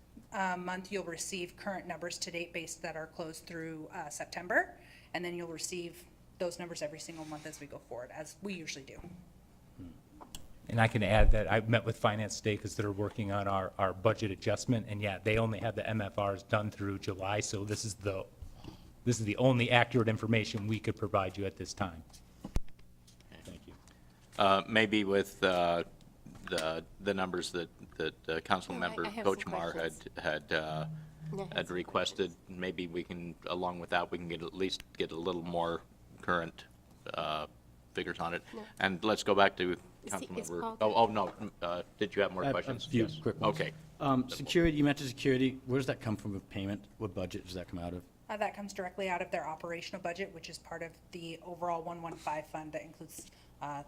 month you'll receive current numbers to date based that are closed through September, and then you'll receive those numbers every single month as we go forward, as we usually do. And I can add that I met with Finance today because they're working on our budget adjustment, and yeah, they only have the MFRs done through July, so this is the only accurate information we could provide you at this time. Thank you. Maybe with the numbers that Councilmember I have some Kochmar had requested, maybe we can, along with that, we can at least get a little more current figures on it. No. And let's go back to Is Councilmember, Paul no, did you have more I have questions? a few Yes. quick ones. Okay. Security, you mentioned security. Where does that come from with payment? What budget does that come out of? That comes directly out of their operational budget, which is part of the overall 115 fund that includes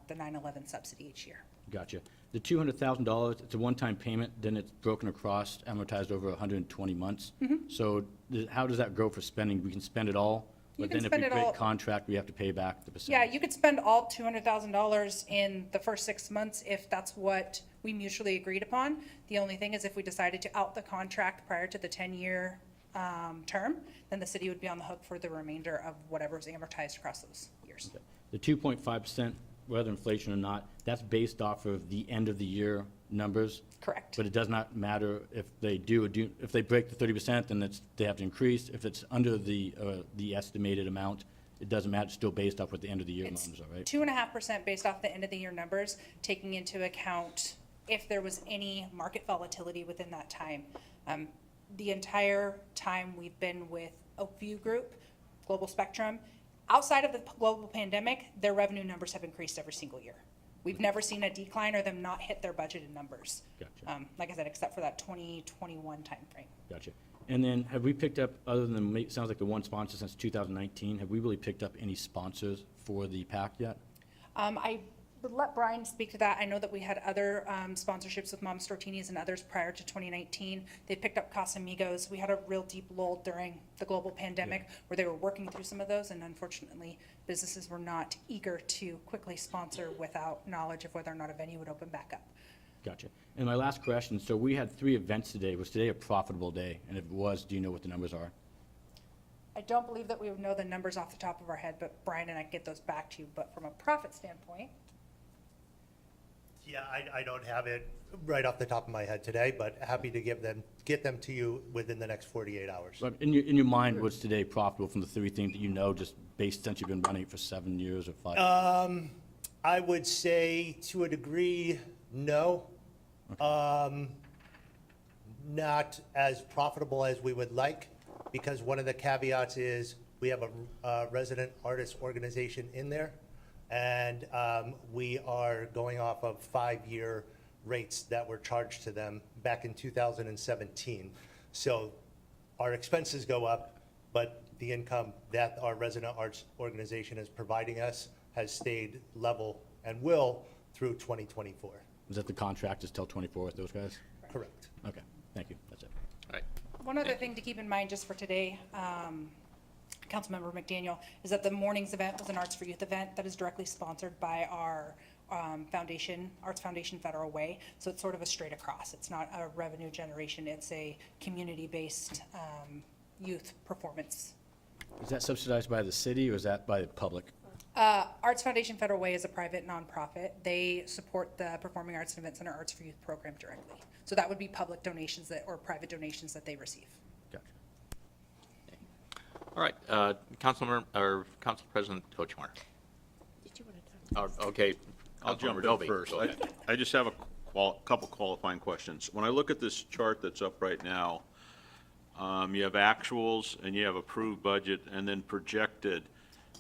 the 9/11 subsidy each year. Gotcha. The $200,000, it's a one-time payment, then it's broken across, amortized over 120 months. So how does that go for spending? We can spend it all, You but can then if spend we it break all- contract, we have to pay back the percentage? Yeah, you could spend all $200,000 in the first 6 months if that's what we mutually agreed upon. The only thing is if we decided to out the contract prior to the 10-year term, then the city would be on the hook for the remainder of whatever's amortized across those years. Okay. The 2.5%, whether inflation or not, that's based off of the end of the year numbers? Correct. But it does not matter if they if they break the 30%, then they have to increase. If it's under the estimated amount, it doesn't matter, it's still based off what the end of the year It's numbers are, right? 2.5% based off the end of the year numbers, taking into account if there was any market volatility within that time. The entire time we've been with Oakview Group, Global Spectrum, outside of the global pandemic, their revenue numbers have increased every single year. We've never seen a decline or them not hit their budgeted numbers. Gotcha. Like I said, except for that 2021 timeframe. Gotcha. And then have we picked up, other than, it sounds like the one sponsor since 2019, have we really picked up any sponsors for the PAC yet? I would let Brian speak to that. I know that we had other sponsorships with Mom Stortini's and others prior to 2019. They picked up Casamigos. We had a real deep lull during the global pandemic where they were working through some of those, and unfortunately, businesses were not eager to quickly sponsor without knowledge of whether or not a venue would open back up. Gotcha. And my last question, so we had 3 events today. Was today a profitable day? And if it was, do you know what the numbers are? I don't believe that we would know the numbers off the top of our head, but Brian and I can get those back to you. But from a profit standpoint, Yeah, I don't have it right off the top of my head today, but happy to get them to you within the next 48 hours. But in your mind, was today profitable from the 3 things that you know, just based since you've been running it for 7 years or 5? I would say to a degree, no. Not as profitable as we would like, because one of the caveats is we have a resident artist organization in there, and we are going off of 5-year rates that were charged to them back in 2017. So our expenses go up, but the income that our resident arts organization is providing us has stayed level and will through 2024. Was that the contract is till 24 with those guys? Correct. Okay, thank you, that's it. All right. one other thing to keep in mind just for today, Councilmember McDaniel, is that the morning's event was an Arts for Youth event that is directly sponsored by our Foundation, Arts Foundation Federal Way. So it's sort of a straight across. It's not a revenue generation. It's a community-based youth performance. Is that subsidized by the city or is that by the public? Arts Foundation Federal Way is a private nonprofit. They support the Performing Arts and Event Center Arts for Youth program directly. So that would be public donations or private donations that they receive. Gotcha. All right, Council President Kochmar. Did you want to talk? Okay. I'll Councilmember jump in Dovey, first. go ahead. I just have a couple qualifying questions. When I look at this chart that's up right now, you have actuals and you have approved budget and then projected.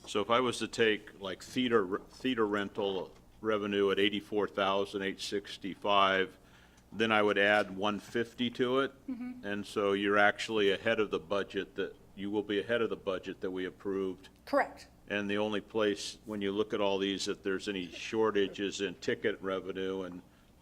So if I was to take like theater rental revenue at 84,865, then I would add 150 to it. And so you're actually ahead of the budget you will be ahead of the budget that we approved. Correct. And the only place, when you look at all these, if there's any shortages in ticket revenue, and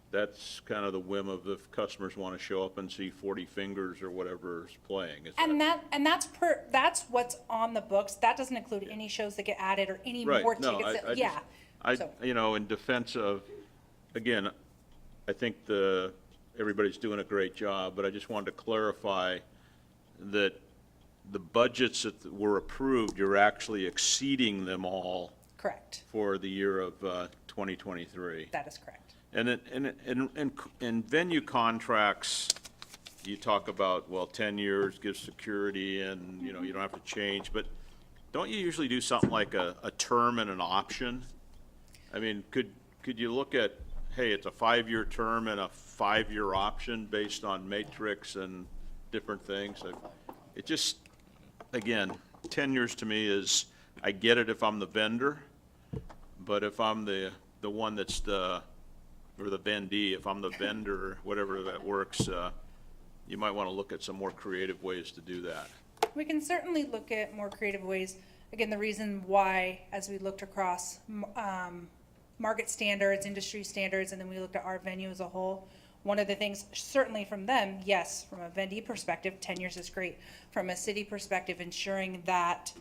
that's kind of the whim of if customers want to show up and see 40 Fingers or whatever is playing. And that's what's on the books. That doesn't include any shows that get added or any Right, more no, tickets. I Yeah. just, in defense of, again, I think everybody's doing a great job, but I just wanted to clarify that the budgets that were approved, you're actually exceeding them all Correct. for the year of 2023. That is correct. And in venue contracts, you talk about, 10 years gives security and, you don't have to change, but don't you usually do something like a term and an option? I mean, could you look at, hey, it's a 5-year term and a 5-year option based on matrix and different things? It just, again, 10 years to me is, I get it if I'm the vendor, but if I'm the one that's or the vendee, if I'm the vendor, whatever that works, you might want to look at some more creative ways to do that. We can certainly look at more creative ways. Again, the reason why, as we looked across market standards, industry standards, and then we looked at our venue as a whole, one of the things, certainly from them, yes, from a vendee perspective, 10 years is great. From a city perspective, ensuring that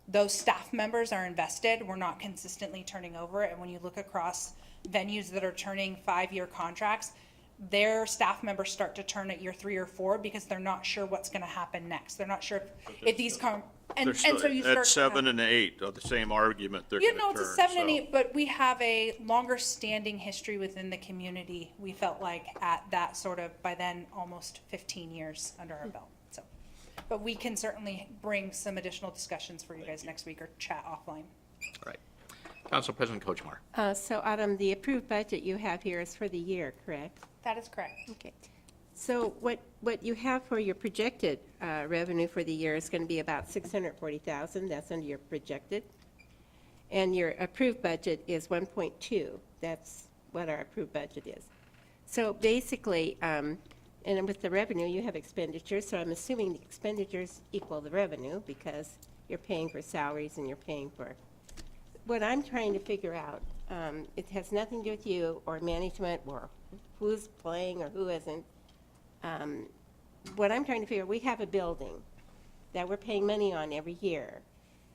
those staff members are invested, we're not consistently turning over. And when you look across venues that are turning 5-year contracts, their staff members start to turn at year 3 or 4 because they're not sure what's going to happen next. They're not sure if these and so you start At 7 and 8, of the same argument, they're going to turn. it's a 7 and 8, but we have a longer standing history within the community. We felt like at that sort of, by then, almost 15 years under our belt. So, but we can certainly bring some additional discussions for you guys next week or chat offline. All right. Council President Kochmar. So Autumn, the approved budget you have here is for the year, correct? That is correct. Okay. So what you have for your projected revenue for the year is going to be about 640,000. That's under your projected. And your approved budget is 1.2. That's what our approved budget is. So basically, and with the revenue, you have expenditures. So I'm assuming the expenditures equal the revenue because you're paying for salaries and you're paying for. What I'm trying to figure out, it has nothing to do with you or management or who's playing or who isn't. What I'm trying to figure, we have a building that we're paying money on every year,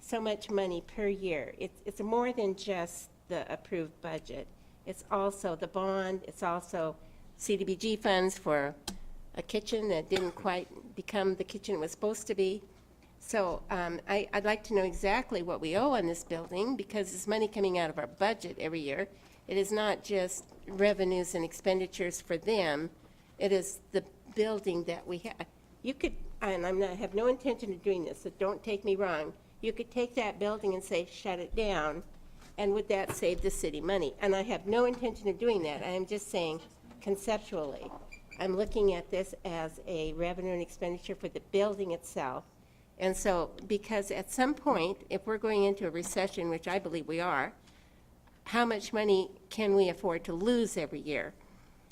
so much money per year. It's more than just the approved budget. It's also the bond, it's also CDBG funds for a kitchen that didn't quite become the kitchen it was supposed to be. So I'd like to know exactly what we owe on this building because it's money coming out of our budget every year. It is not just revenues and expenditures for them. It is the building that we have. You could, and I have no intention of doing this, so don't take me wrong. You could take that building and say, shut it down, and would that save the city money? And I have no intention of doing that. I am just saying conceptually. I'm looking at this as a revenue and expenditure for the building itself. And so, because at some point, if we're going into a recession, which I believe we are, how much money can we afford to lose every year?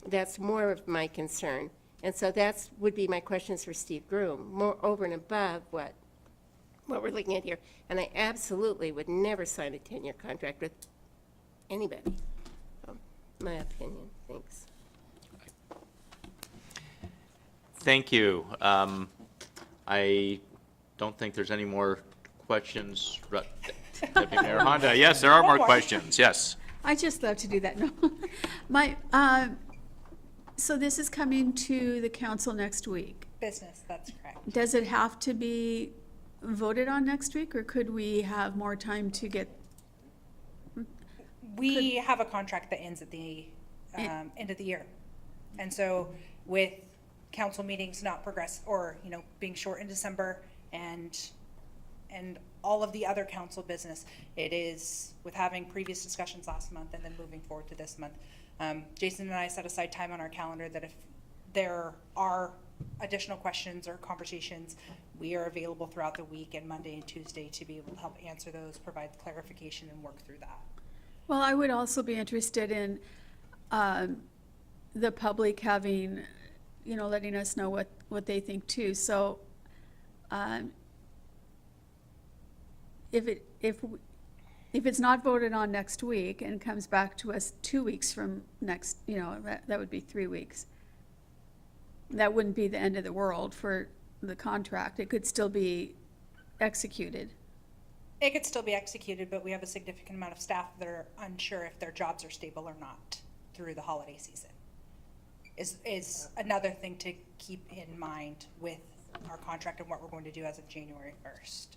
That's more of my concern. And so would be my questions for Steve Groom, more over and above what we're looking at here. And I absolutely would never sign a 10-year contract with anybody. So, my opinion. Thanks. Thank you. I don't think there's any more questions. Deputy Mayor Honda, yes, there are more questions, yes. I just love to do that, no. My, so this is coming to the council next week. Business, that's correct. Does it have to be voted on next week, or could we have more time to get? We have a contract that ends at the end of the year. And so with council meetings not progress, or, you know, being short in December and all of the other council business, it is with having previous discussions last month and then moving forward to this month. Jason and I set aside time on our calendar that if there are additional questions or conversations, we are available throughout the week and Monday and Tuesday to be able to help answer those, provide clarification, and work through that. Well, I would also be interested in the public having, you know, letting us know what they think too. So if it's not voted on next week and comes back to us 2 weeks from next, you know, that would be 3 weeks. That wouldn't be the end of the world for the contract. It could still be executed. It could still be executed, but we have a significant amount of staff that are unsure if their jobs are stable or not through the holiday season. Is another thing to keep in mind with our contract and what we're going to do as of January 1st.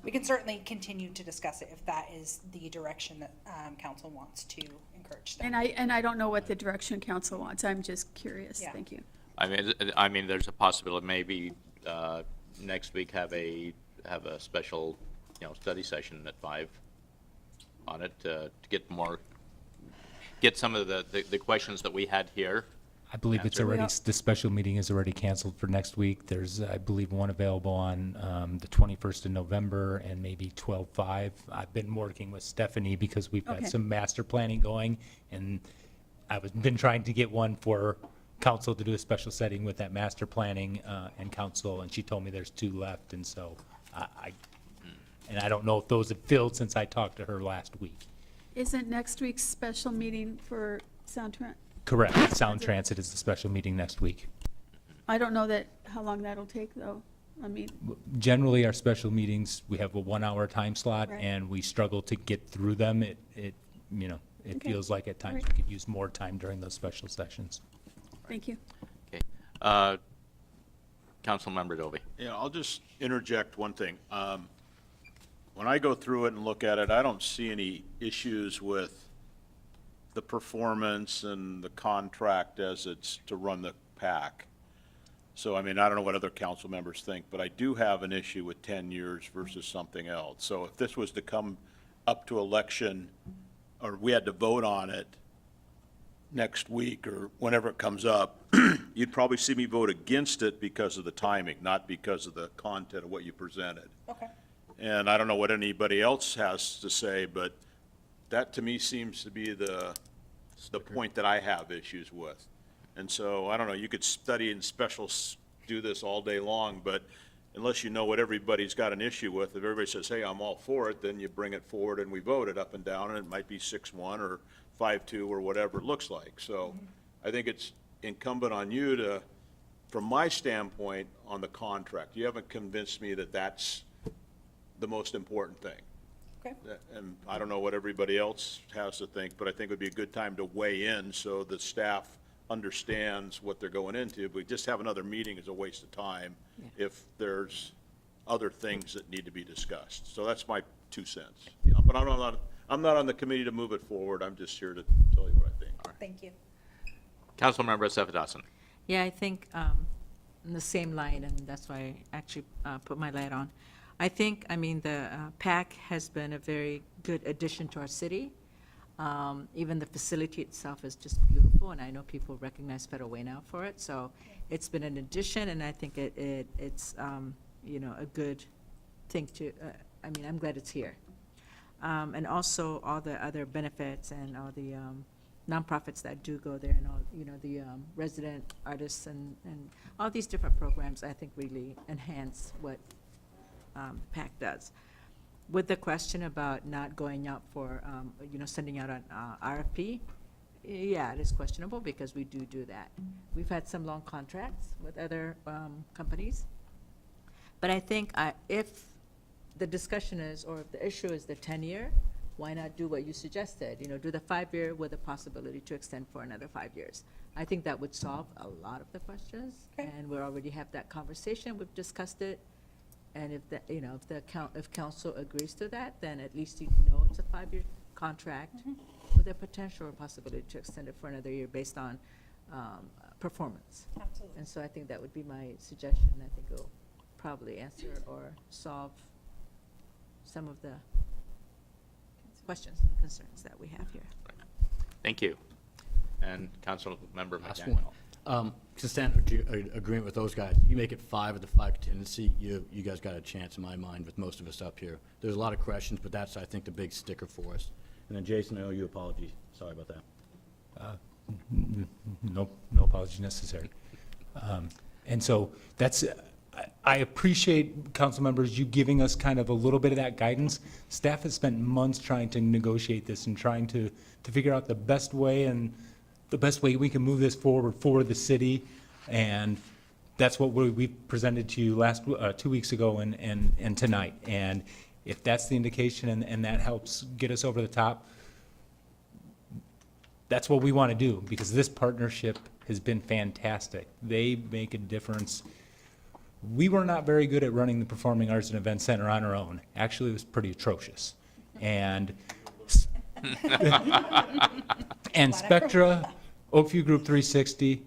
We can certainly continue to discuss it if that is the direction that council wants to encourage them. And I don't know what the direction council wants. I'm just curious. Yeah. Thank you. I mean, there's a possibility maybe next week have a special, you know, study session at 5 on it to get some of the questions that we had here. I believe it's Answer. already, the special meeting is already canceled for next week. There's, I believe, one available on the 21st of November and maybe 12/5. I've been working with Stephanie because we've got Okay. some master planning going, and I've been trying to get one for council to do a special setting with that master planning and council, and she told me there's 2 left, and so I don't know if those have filled since I talked to her last week. Isn't next week's special meeting for Soundtrack? Correct. Sound Transit is the special meeting next week. I don't know how long that'll take, though. I mean, Generally, our special meetings, we have a 1-hour time slot, Right. and we struggle to get through them. It you know, it Okay. feels like at times Right. we could use more time during those special sessions. thank you. Okay. Councilmember Dovey. Yeah, I'll just interject one thing. When I go through it and look at it, I don't see any issues with the performance and the contract as it's to run the PAC. So, I mean, I don't know what other council members think, but I do have an issue with 10 years versus something else. So if this was to come up to election, or we had to vote on it next week or whenever it comes up, you'd probably see me vote against it because of the timing, not because of the content of what you presented. Okay. And I don't know what anybody else has to say, but that to me seems to be the point that I have issues with. And so, I don't know, you could study and do this all day long, but unless you know what everybody's got an issue with, if everybody says, hey, I'm all for it, then you bring it forward and we vote it up and down, and it might be 6-1 or 5-2 or whatever it looks like. So I think it's incumbent on you to, from my standpoint on the contract, you haven't convinced me that that's the most important thing. Okay. And I don't know what everybody else has to think, but I think it would be a good time to weigh in so the staff understands what they're going into. But just have another meeting is a waste of time if there's other things that need to be discussed. So that's my 2 cents. But I'm not on the committee to move it forward. I'm just here to tell you what I think. Thank you. Councilmember Sefadasan. Yeah, I think in the same light, and that's why I actually put my light on. I think, I mean, the PAC has been a very good addition to our city. Even the facility itself is just beautiful, and I know people recognize Federal Way now for it. So it's been an addition, and I think it's you know, a good thing to, I mean, I'm glad it's here. And also all the other benefits and all the nonprofits that do go there, and all, you know, the resident artists and all these different programs, I think really enhance what PAC does. With the question about not going out for, you know, sending out an RFP, yeah, it is questionable because we do that. We've had some long contracts with other companies. But I think if the discussion is, or if the issue is the 10-year, why not do what you suggested? You know, do the 5-year with the possibility to extend for another 5 years. I think that would solve a lot of the questions, Okay. and we already have that conversation, we've discussed it. And if the, you know, if council agrees to that, then at least you know it's a 5-year contract with a potential or possibility to extend it for another year based on performance. Absolutely. And so I think that would be my suggestion. I think it'll probably answer or solve some of the questions and concerns that we have here. Thank you. And Councilmember Last McDaniel. Consent agreement with those guys. You make it 5 of the 5 contingency, you guys got a chance in my mind with most of us up here. There's a lot of questions, but that's, I think, the big sticker for us. And then Jason, I owe you an apology. Sorry about that. No apology necessary. And so that's, I appreciate, council members, you giving us kind of a little bit of that guidance. Staff has spent months trying to negotiate this and trying to figure out the best way and the best way we can move this forward for the city. And that's what we presented to you 2 weeks ago and tonight. And if that's the indication and that helps get us over the top, that's what we want to do, because this partnership has been fantastic. They make a difference. We were not very good at running the Performing Arts and Event Center on our own. Actually, it was pretty atrocious. And and Spectra, Oakview Group 360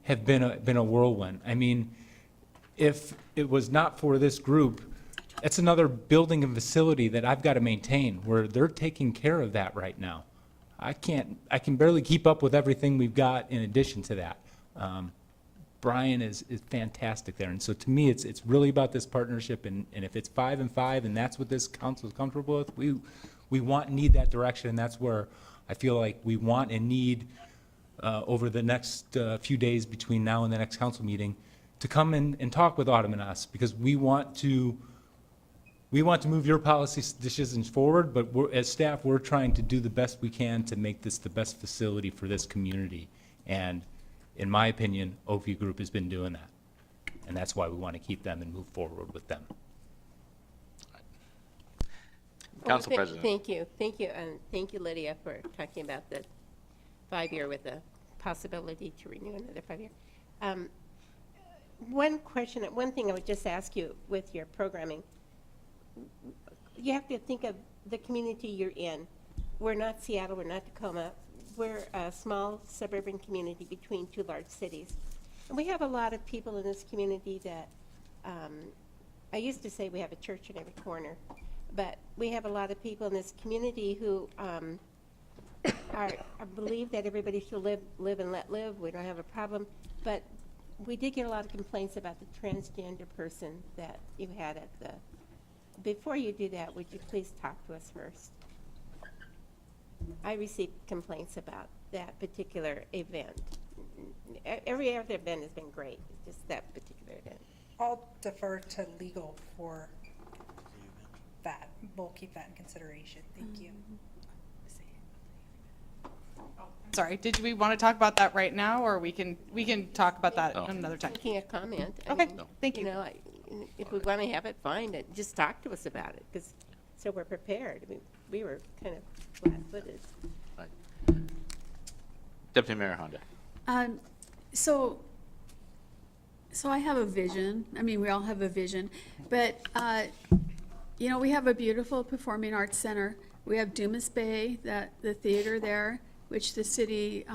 have been a whirlwind. I mean, if it was not for this group, it's another building and facility that I've got to maintain, where they're taking care of that right now. I can barely keep up with everything we've got in addition to that. Brian is fantastic there. And so to me, it's really about this partnership, and if it's 5 and 5, and that's what this council is comfortable with, we want and need that direction, and that's where I feel like we want and need over the next few days between now and the next council meeting to come and talk with Autumn and us, because we want to move your policy decisions forward, but as staff, we're trying to do the best we can to make this the best facility for this community. And in my opinion, Oakview Group has been doing that. And that's why we want to keep them and move forward with them. Council Well, President. Thank you, and thank you, Lydia, for talking about the 5-year with the possibility to renew another 5-year. One thing I would just ask you with your programming, you have to think of the community you're in. We're not Seattle, we're not Tacoma. We're a small suburban community between 2 large cities. And we have a lot of people in this community that, I used to say we have a church in every corner, but we have a lot of people in this community who I believe that everybody should live and let live. We don't have a problem. But we did get a lot of complaints about the transgender person that you had at the. Before you do that, would you please talk to us first? I received complaints about that particular event. Every other event has been great, just that particular event. I'll defer to legal for that. We'll keep that in consideration. Thank you. Sorry, did we want to talk about that right now, or we can talk about that Oh. another time? Making a comment. I Okay, mean, thank you. If we want to have it, fine, just talk to us about it, because, so we're prepared. I mean, we were kind of flat-footed. Deputy Mayor Honda. So I have a vision. I mean, we all have a vision, but, you know, we have a beautiful performing arts center. We have Dumas Bay, the theater there, which the city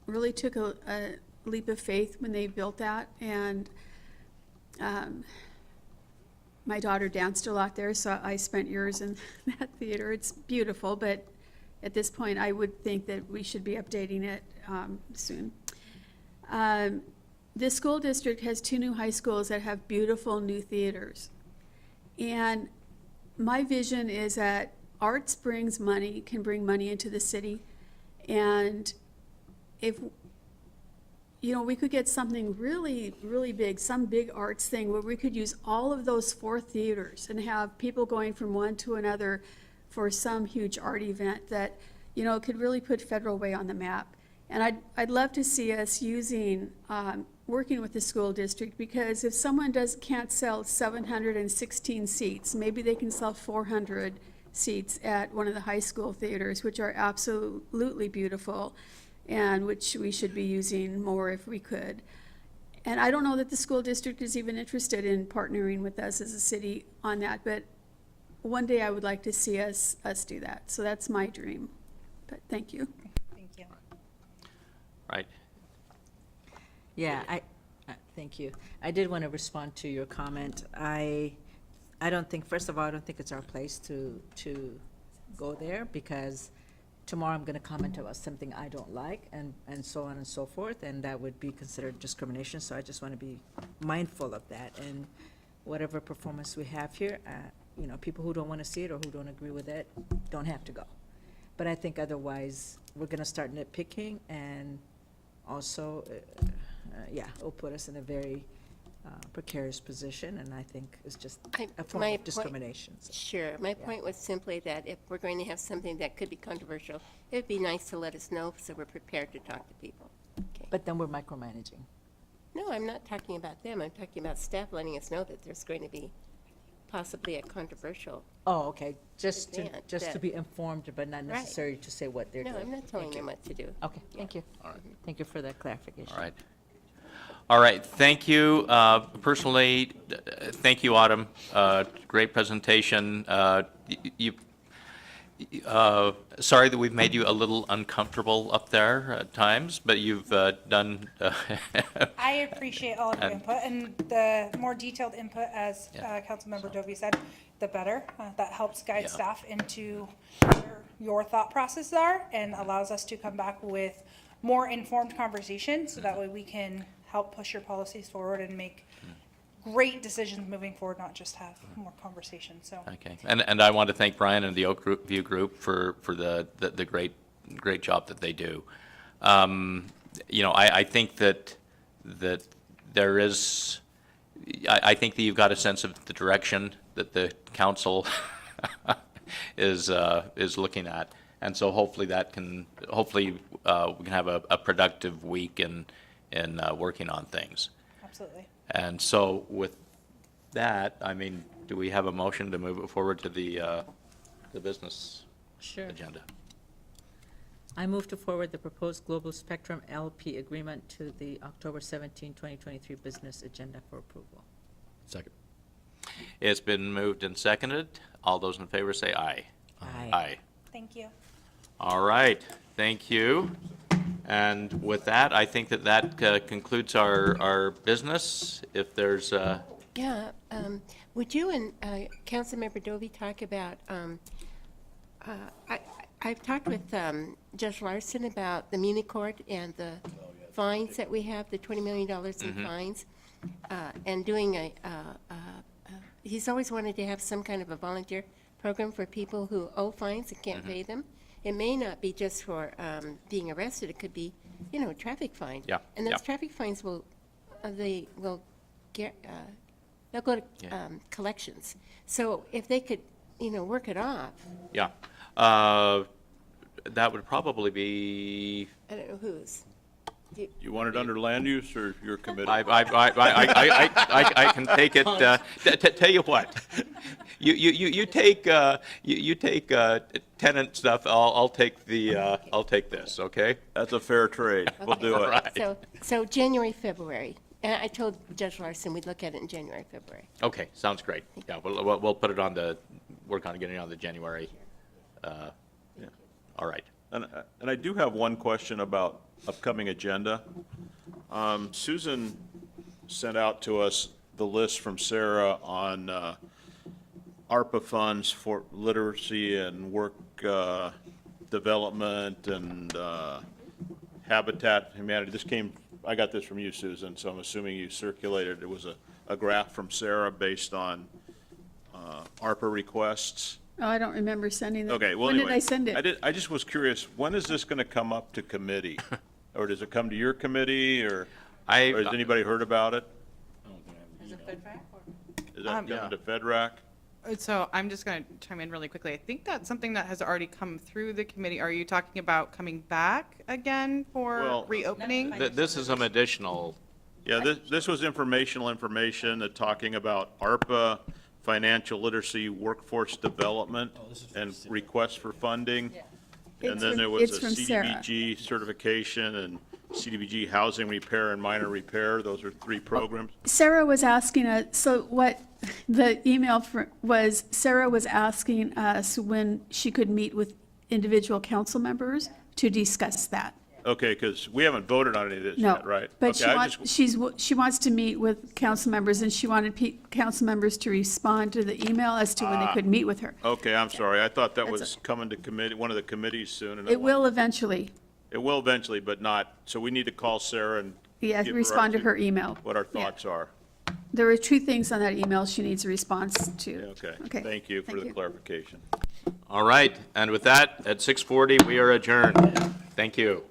really took a leap of faith when they built that. And my daughter danced a lot there, so I spent years in that theater. It's beautiful, but at this point, I would think that we should be updating it soon. The school district has 2 new high schools that have beautiful new theaters. And my vision is that arts brings money, can bring money into the city. And if, you know, we could get something really, really big, some big arts thing where we could use all of those 4 theaters and have people going from one to another for some huge art event that, you know, could really put Federal Way on the map. And I'd love to see us using, working with the school district, because if someone can't sell 716 seats, maybe they can sell 400 seats at one of the high school theaters, which are absolutely beautiful, and which we should be using more if we could. And I don't know that the school district is even interested in partnering with us as a city on that, but one day I would like to see us do that. So that's my dream. But thank you. Thank you. Right. Yeah, thank you. I did want to respond to your comment. I don't think, first of all, I don't think it's our place to go there, because tomorrow I'm going to comment about something I don't like, and so on and so forth, and that would be considered discrimination. So I just want to be mindful of that. And whatever performance we have here, people who don't want to see it or who don't agree with it don't have to go. But I think otherwise, we're going to start nitpicking, and also, it'll put us in a very precarious position, and I think it's just a form of discrimination. So. Sure. My point was simply that if we're going to have something that could be controversial, it would be nice to let us know so we're prepared to talk to people. Okay. But then we're micromanaging. No, I'm not talking about them. I'm talking about staff letting us know that there's going to be possibly a controversial. Oh, okay, just to That- be informed, but not Right. necessary to say what they're No, doing. I'm not telling Thank them you. what to do. Okay, thank you. Thank you for that clarification. All right. All right, thank you. Personally, thank you, Autumn. Great presentation. Sorry that we've made you a little uncomfortable up there at times, but you've done. I appreciate all of your input, and the more detailed input, as Councilmember Dovey said, the better. That helps guide Yeah. staff into where your thought processes are, and allows us to come back with more informed conversation, so that way we can help push your policies forward and make great decisions moving forward, not just have more conversation, so. Okay, and I want to thank Brian and the Oakview Group for the great job that they do. I think that there is, I think that you've got a sense of the direction that the council is looking at, and so hopefully we can have a productive week in working on things. Absolutely. And so with that, do we have a motion to move it forward to the business Sure. agenda? I move to forward the proposed Global Spectrum LP agreement to the October 17, 2023 business agenda for approval. Second. It's been moved and seconded. All those in favor say aye. Aye. Aye. Thank you. All right, thank you. And with that, I think that concludes our business. If there's, Yeah, would you and Councilmember Dovey talk about, I've talked with Judge Larson about the Muni Court and the fines that we have, the $20 million in fines, and doing he's always wanted to have some kind of a volunteer program for people who owe fines and can't pay them. It may not be just for being arrested, it could be, a traffic fine. Yeah, And those yeah. traffic fines they'll go to Yeah. collections. So if they could, work it off, yeah. That would probably be, I don't know whose. You want it under land use or your committee? I can take it, tell you what, you take tenant stuff, I'll take this, okay? That's a fair trade. We'll do it. Right. So January, February. And I told Judge Larson we'd look at it in January, February. Okay, sounds great. Yeah, we'll put it on work on getting it on the January, all right. And I do have one question about upcoming agenda. Susan sent out to us the list from Sarah on ARPA funds for literacy and work development and Habitat for Humanity. I got this from you, Susan, so I'm assuming you circulated. It was a graph from Sarah based on ARPA requests. Oh, I don't remember sending that. Okay, well, When anyway. did I send it? I just was curious, when is this going to come up to committee? Or does it come to your committee, or has anybody heard about it? Is that coming to FedRAC? So I'm just going to chime in really quickly. I think that's something that has already come through the committee. Are you talking about coming back again for Well, reopening? This is some additional, Yeah, this was information talking about ARPA financial literacy workforce development and requests for funding. And then there was It's a from Sarah. CDBG certification and CDBG housing repair and minor repair. Those are 3 programs. Sarah was asking us, so what the email was, Sarah was asking us when she could meet with individual council members to discuss that. Okay, because we haven't voted on any of this No, yet, right? but Okay, she I wants, just- she wants to meet with council members, and she wanted council members to respond to the email as to when they could meet with her. Okay, I'm sorry. I thought that That's was coming to committee, one of the committees soon. and I It will want- eventually, It will eventually, but not, so we need to call Sarah and yeah, give respond to our- her email. what our Yeah. thoughts are. There were 2 things on that email she needs a response to. Okay. Okay. Thank you for Thank the you. clarification. All right, and with that, at 6:40, we are adjourned. Thank you.